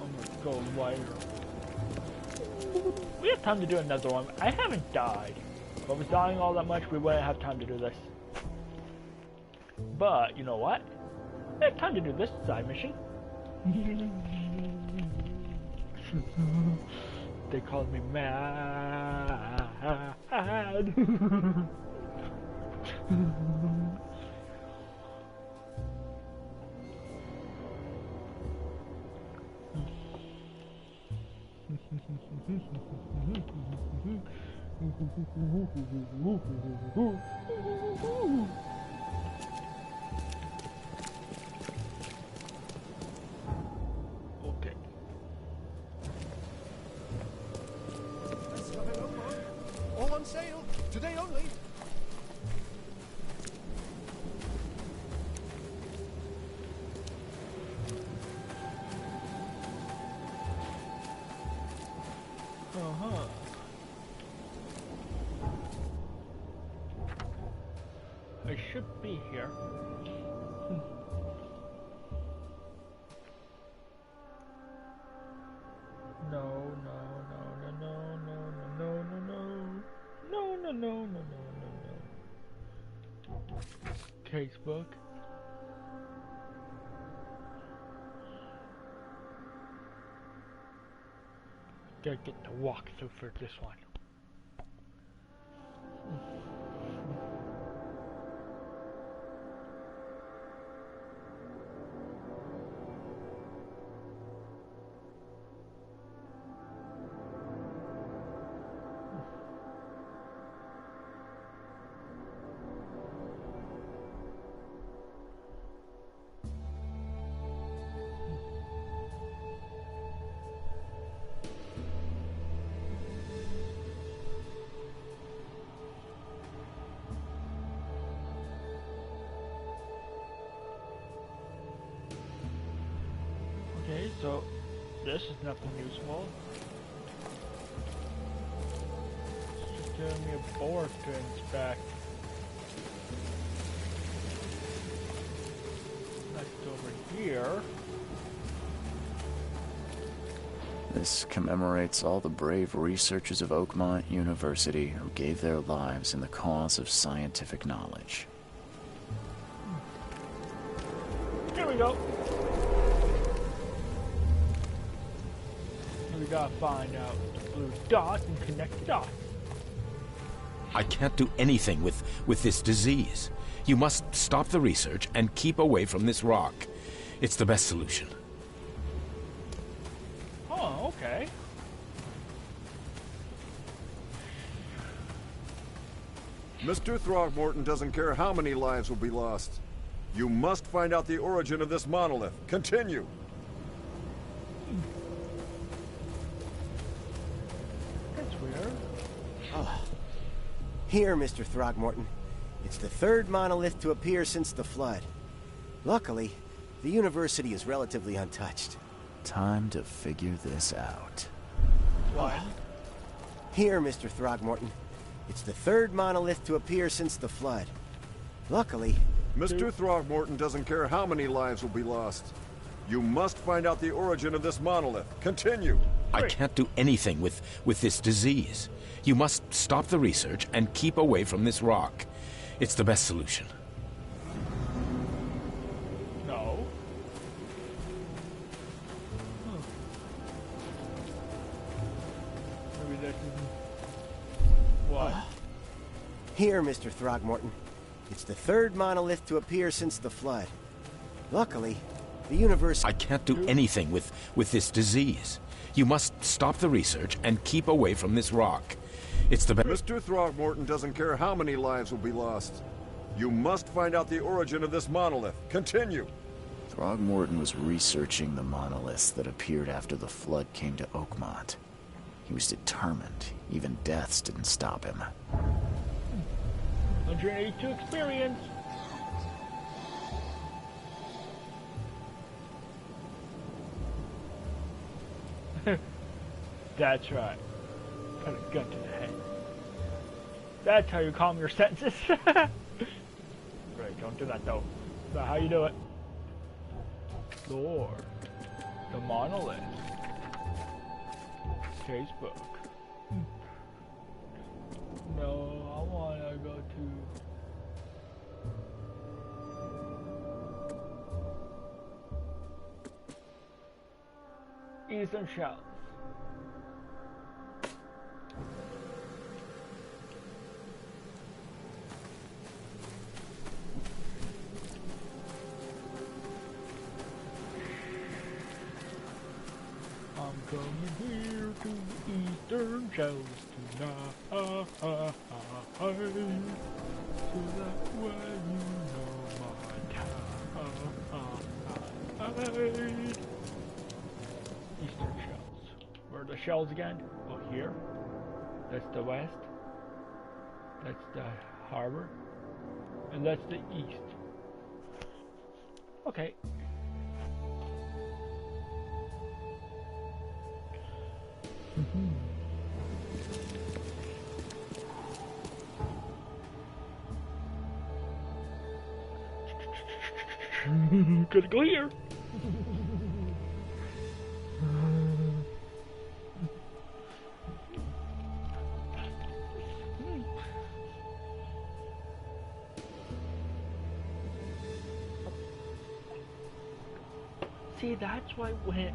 I'm gonna go lighter. We have time to do another one. I haven't died. If I was dying all that much, we wouldn't have time to do this. But, you know what? We have time to do this side mission. They called me mad. Okay. All on sale, today only. Uh-huh. I should be here. No, no, no, no, no, no, no, no, no, no, no, no, no, no, no. Casebook. Gotta get the walkthrough for this one. Okay, so this is nothing useful. It's just giving me a board to inspect. Next over here. This commemorates all the brave researchers of Oakmont University who gave their lives in the cause of scientific knowledge. Here we go. We gotta find out the blue dot and connect the dots. I can't do anything with this disease. You must stop the research and keep away from this rock. It's the best solution. Oh, okay. Mr. Throgmorton doesn't care how many lives will be lost. You must find out the origin of this monolith. Continue. That's weird. Oh. Here, Mr. Throgmorton. It's the third monolith to appear since the flood. Luckily, the university is relatively untouched. Time to figure this out. What? Here, Mr. Throgmorton. It's the third monolith to appear since the flood. Luckily... Mr. Throgmorton doesn't care how many lives will be lost. You must find out the origin of this monolith. Continue. I can't do anything with this disease. You must stop the research and keep away from this rock. It's the best solution. No. Maybe this is... What? Here, Mr. Throgmorton. It's the third monolith to appear since the flood. Luckily, the universe... I can't do anything with this disease. You must stop the research and keep away from this rock. It's the best... Mr. Throgmorton doesn't care how many lives will be lost. You must find out the origin of this monolith. Continue. Throgmorton was researching the monoliths that appeared after the flood came to Oakmont. He was determined. Even deaths didn't stop him. 182 experience. That's right. Put a gun to the head. That's how you calm your senses. Right, don't do that though. That's how you do it. Lord. The monolith. Casebook. No, I wanna go to Eastern Shells. I'm coming here to Eastern Shells tonight, so that way you know my time. Eastern Shells. Where are the shells again? Oh, here. That's the west. That's the harbor. And that's the east. Okay. Gotta go here. See, that's why when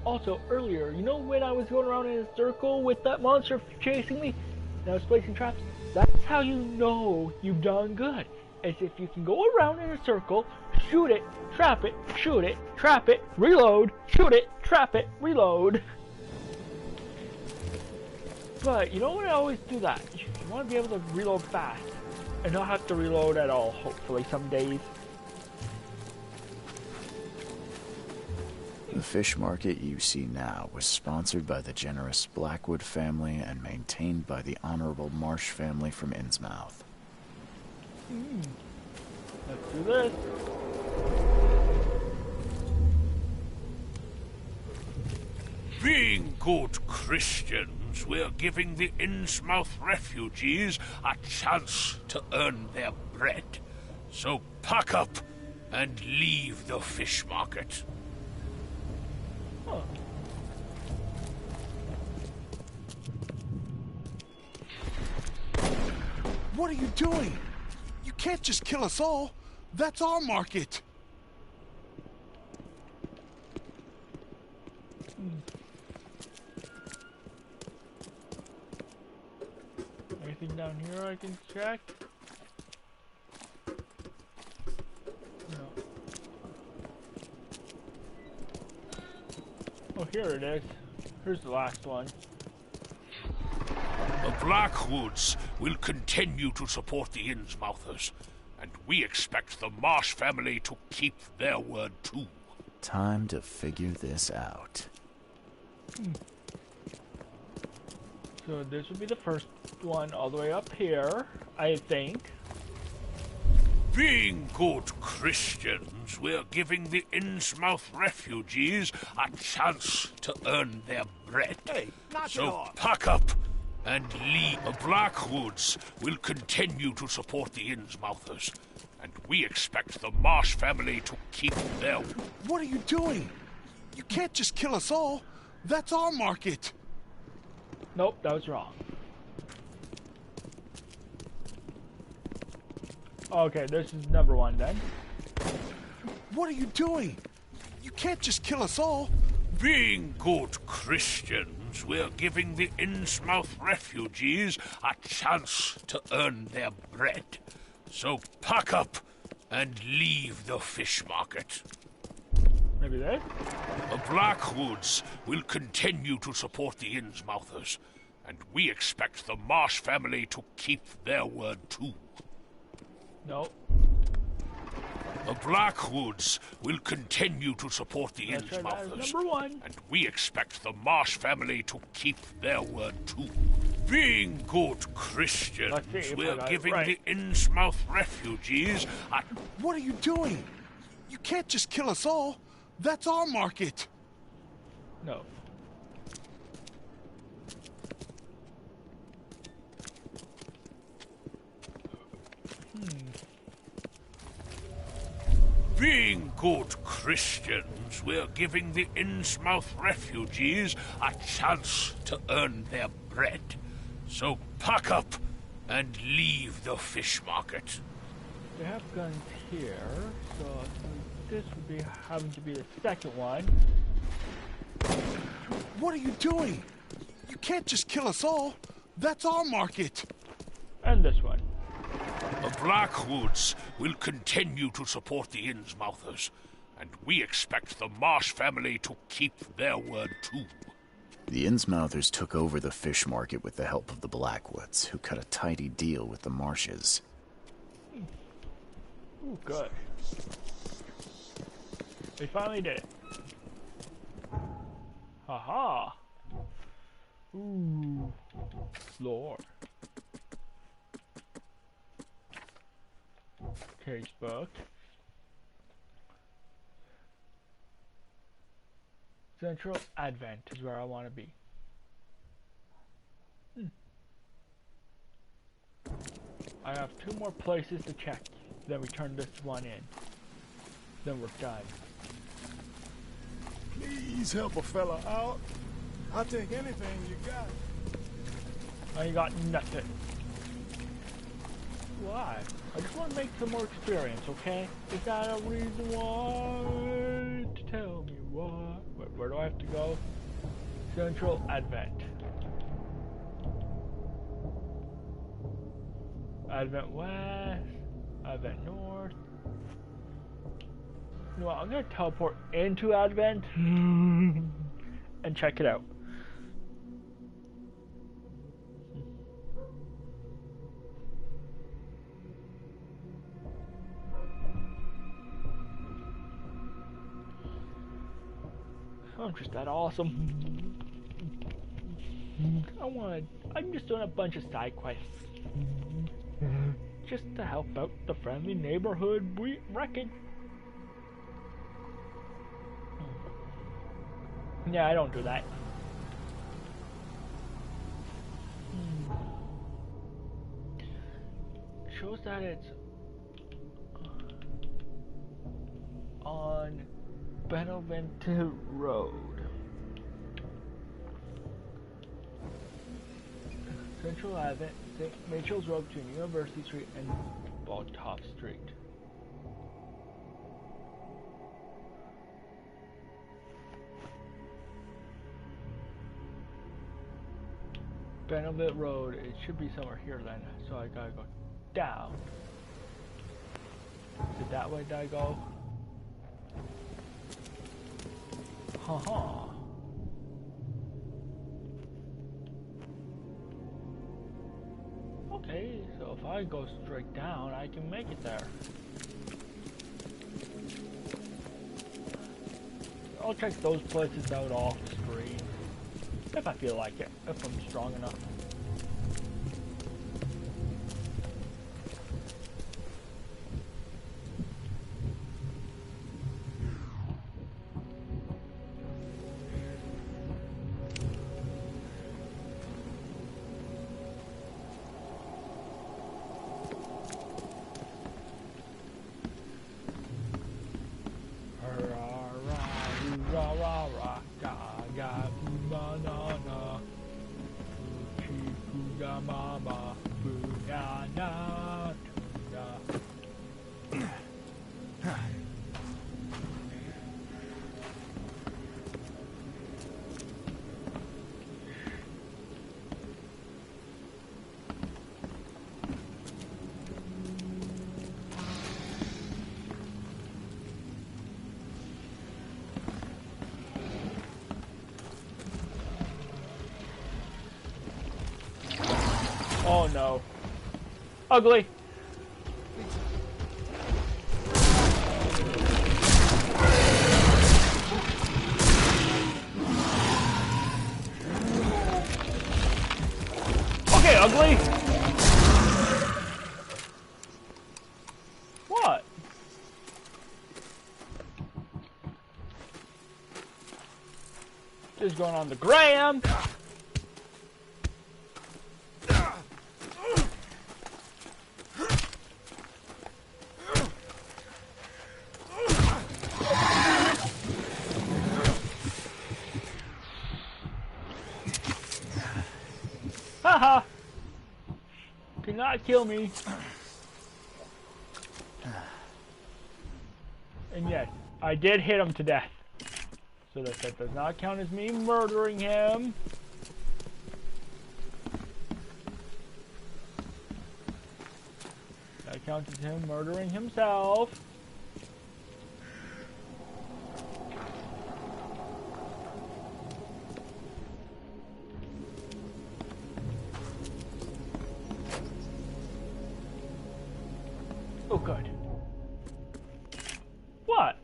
also earlier, you know when I was going around in a circle with that monster chasing me and I was placing traps? That's how you know you've done good. As if you can go around in a circle, shoot it, trap it, shoot it, trap it, reload, shoot it, trap it, reload. But you don't want to always do that. You want to be able to reload fast and not have to reload at all, hopefully some days. The fish market you see now was sponsored by the generous Blackwood family and maintained by the Honorable Marsh family from Innsmouth. Let's do this. Being good Christians, we're giving the Innsmouth refugees a chance to earn their bread. So pack up and leave the fish market. Huh. What are you doing? You can't just kill us all. That's our market. Anything down here I can check? No. Oh, here it is. Here's the last one. The Blackwoods will continue to support the Innsmouthers, and we expect the Marsh family to keep their word too. Time to figure this out. So this would be the first one all the way up here, I think. Being good Christians, we're giving the Innsmouth refugees a chance to earn their bread. Hey, knock it so off. pack up and leave. The Blackwoods will continue to support the Innsmouthers, and we expect the Marsh family to keep their... What are you doing? You can't just kill us all. That's our market. Nope, that was wrong. Okay, this is number one then. What are you doing? You can't just kill us all. Being good Christians, we're giving the Innsmouth refugees a chance to earn their bread. So pack up and leave the fish market. Maybe that? The Blackwoods will continue to support the Innsmouthers, and we expect the Marsh family to keep their word too. No. The Blackwoods will continue to support the That's right, that is Innsmouthers, number one. and we expect the Marsh family to keep their word too. Being good Christians, Let's see if I we're got it giving right. the Innsmouth refugees a... What are you doing? You can't just kill us all. That's our market. No. Being good Christians, we're giving the Innsmouth refugees a chance to earn their bread. So pack up and leave the fish market. They have guns here, so this would be having to be the second one. What are you doing? You can't just kill us all. That's our market. And this one. The Blackwoods will continue to support the Innsmouthers, and we expect the Marsh family to keep their word too. The Innsmouthers took over the fish market with the help of the Blackwoods, who cut a tidy deal with the Marshes. Ooh, good. They finally did it. Haha. Ooh. Lord. Casebook. Central Advent is where I want to be. I have 2 more places to check. Then we turn this one in. Then we're done. Please help a fella out. I'll take anything you got. I ain't got nothing. Why? I just want to make some more experience, okay? Is that a reason why? To tell me why. Where do I have to go? Central Advent. Advent West. Advent North. You know what? I'm gonna teleport into Advent and check it out. I'm just that awesome. I'm just doing a bunch of side quests. Just to help out the friendly neighborhood we reckon. Yeah, I don't do that. Shows that it's on Benevento Road. Central Advent, St. Rachel's Road between University Street and Baldtop Street. Benevento Road, it should be somewhere here then, so I gotta go down. Is it that way that I go? Haha. Okay, so if I go straight down, I can make it there. I'll check those places out off screen. If I feel like it, if I'm strong enough. Oh no. Ugly. Okay, ugly. What? Just going on the gram. Haha! Cannot kill me. And yes, I did hit him to death. So that does not count as me murdering him. That counts as him murdering himself. Oh, good. What?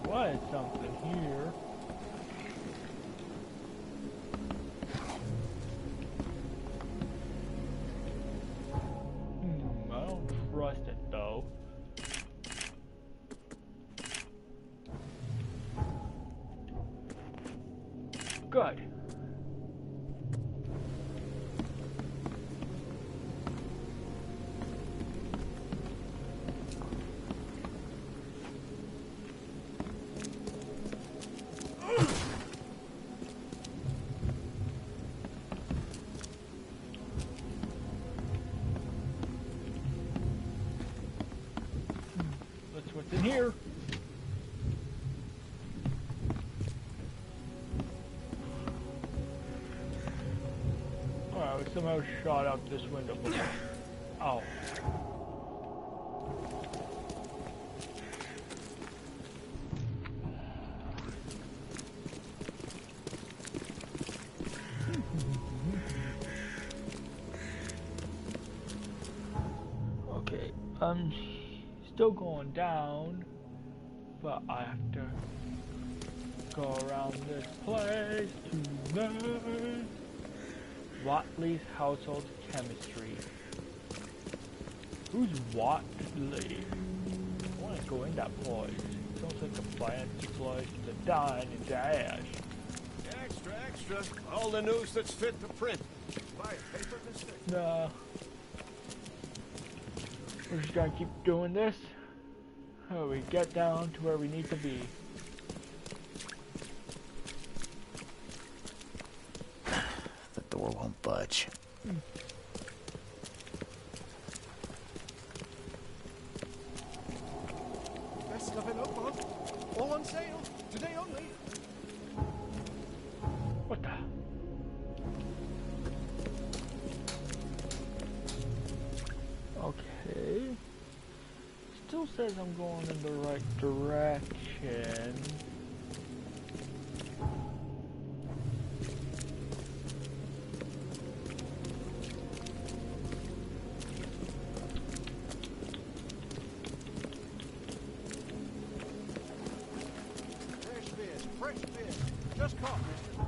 Was something here. I don't trust it though. Good. What's in here? Alright, we somehow shot out this window before. Oh. Okay, still going down, but I have to go around this place to learn Watley's household chemistry. Who's Watley? I want to go in that place. It sounds like a fancy place to dine and dash. Extra, extra. All the news that's fit to print. Buy a paper and stick. Nah. We're just gonna keep doing this until we get down to where we need to be. The door won't budge. Best available. All on sale. Today only. What the? Okay. Still says I'm going in the right direction. Fresh fish, fresh fish. Just caught, mister.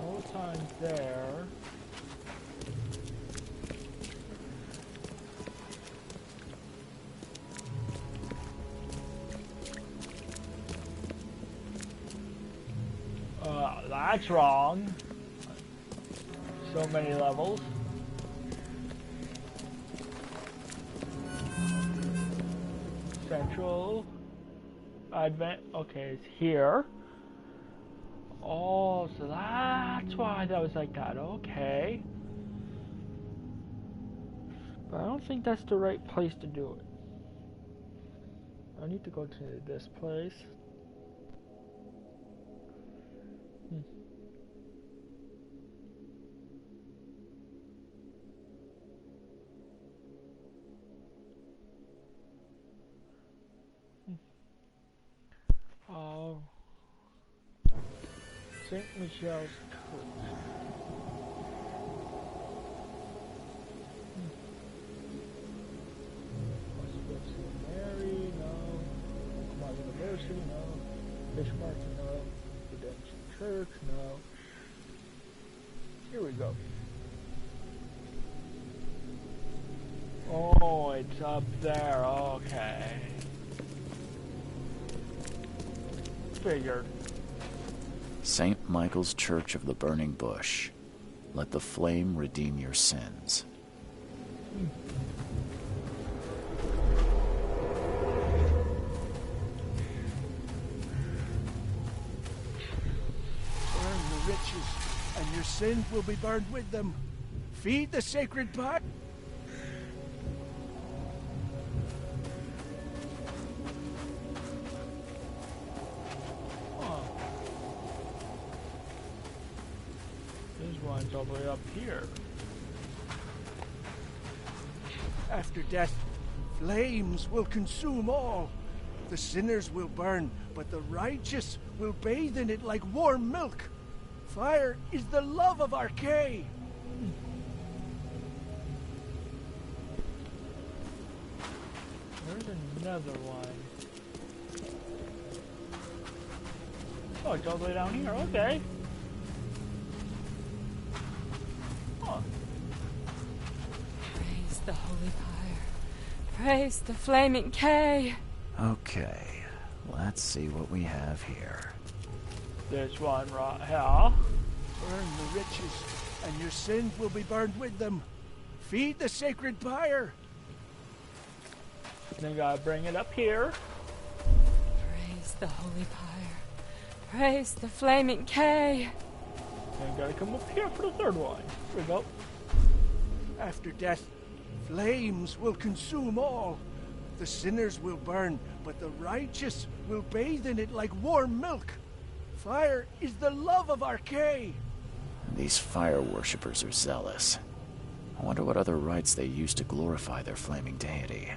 No signs there. That's wrong. So many levels. Central Advent. Okay, it's here. Oh, so that's why that was like that. Okay. But I don't think that's the right place to do it. I need to go to this place. Oh. St. Michelle's Church. Mary, no. My University, no. Fish Market, no. Redemption Church, no. Here we go. Oh, it's up there. Okay. Figured. St. Michael's Church of the Burning Bush. Let the flame redeem your sins. Burn the riches, and your sins will be burned with them. Feed the sacred pie. This one's all the way up here. After death, flames will consume all. The sinners will burn, but the righteous will bathe in it like warm milk. Fire is the love of Arcay. There's another one. Oh, it's all the way down here. Okay. Huh. Praise the holy pyre. Praise the flaming K. Okay, let's see what we have here. This one right here. Burn the riches, and your sins will be burned with them. Feed the sacred pyre. Then gotta bring it up here. Praise the holy pyre. Praise the flaming K. Then gotta come up here for the third one. Here we go. After death, flames will consume all. The sinners will burn, but the righteous will bathe in it like warm milk. Fire is the love of Arcay. These fire worshippers are zealous. I wonder what other rites they use to glorify their flaming deity.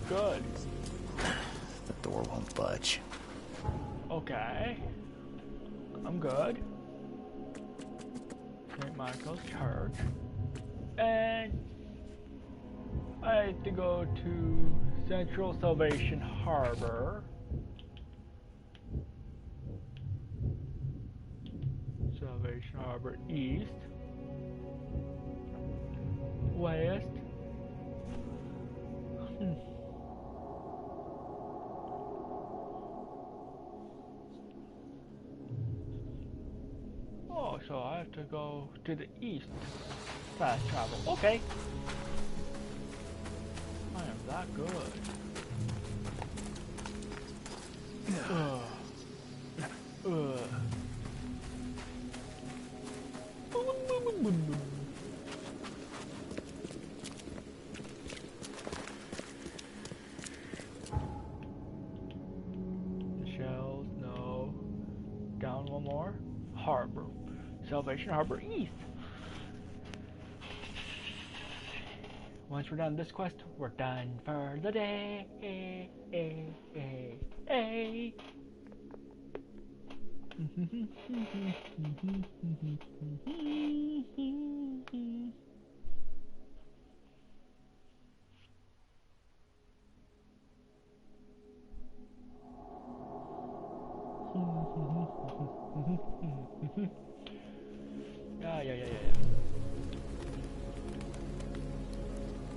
Good. The door won't budge. Okay. I'm good. St. Michael's Church. And I have to go to Central Salvation Harbor. Salvation Harbor East. West. Oh, so I have to go to the east. Fast travel. Okay. I am that good. The shells, no. Down one more. Harbor. Salvation Harbor East. Once we're done this quest, we're done for the day. Yeah.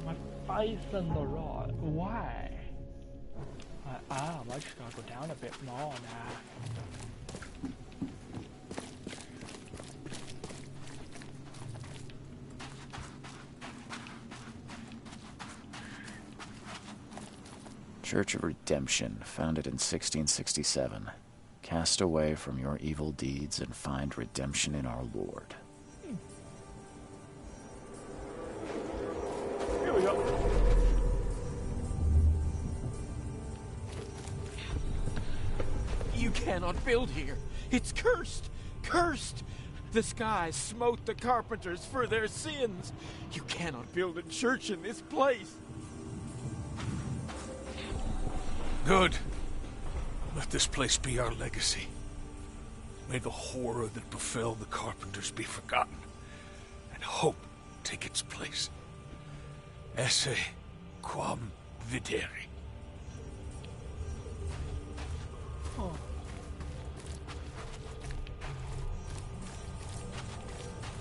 My face in the rod. Why? I just gotta go down a bit more now. Church of Redemption, founded in 1667. Cast away from your evil deeds and find redemption in our Lord. Here we go. You cannot build here. It's cursed. Cursed. The skies smote the carpenters for their sins. You cannot build a church in this place. Good. Let this place be our legacy. May the horror that befell the carpenters be forgotten, and hope take its place. Esse quam videri. Oh.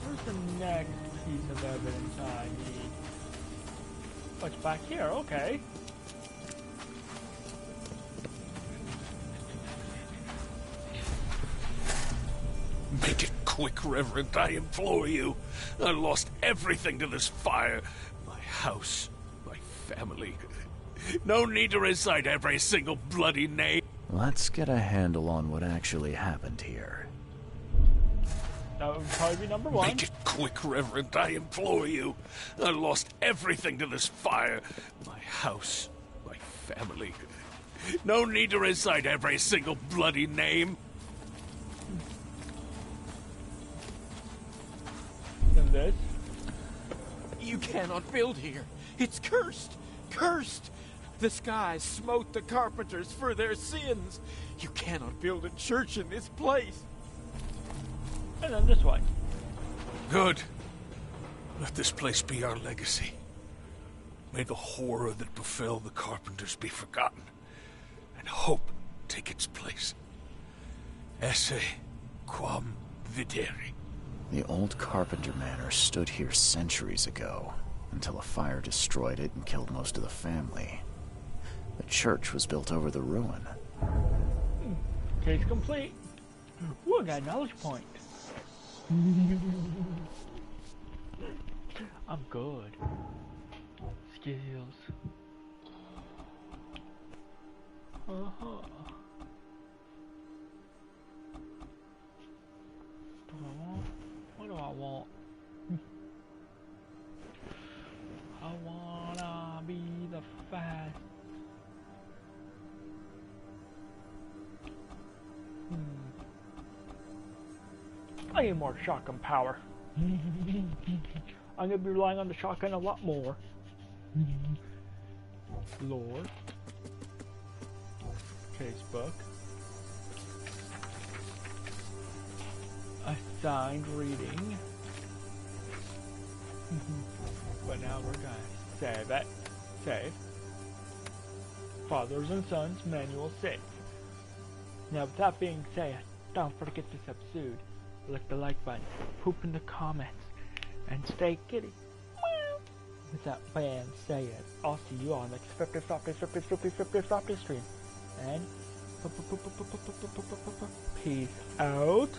Where's the next piece of evidence I need? What's back here? Okay. Make it quick, Reverend, I implore you. I lost everything to this fire. My house, my family. No need to recite every single bloody name. Let's get a handle on what actually happened here. That would probably be number one. Make it quick, Reverend, I implore you. I lost everything to this fire. My house, my family. No need to recite every single bloody name. And this? You cannot build here. It's cursed. Cursed. The skies smote the carpenters for their sins. You cannot build a church in this place. And then this one. Good. Let this place be our legacy. May the horror that befell the carpenters be forgotten, and hope take its place. Esse quam videri. The old Carpenter Manor stood here centuries ago, until a fire destroyed it and killed most of the family. The church was built over the ruin. Case complete. Ooh, I got a knowledge point. I'm good. Skills. What do I want? I wanna be the fast. I need more shotgun power. I'm gonna be relying on the shotgun a lot more. Lord. Casebook. Assigned reading. But now we're gonna save it. Save. Fathers and Sons Manual 6. Now with that being said, don't forget to subscribe, click the like button, poop in the comments, and stay kitty. With that band saying, I'll see you on next 50 stream. And peace out.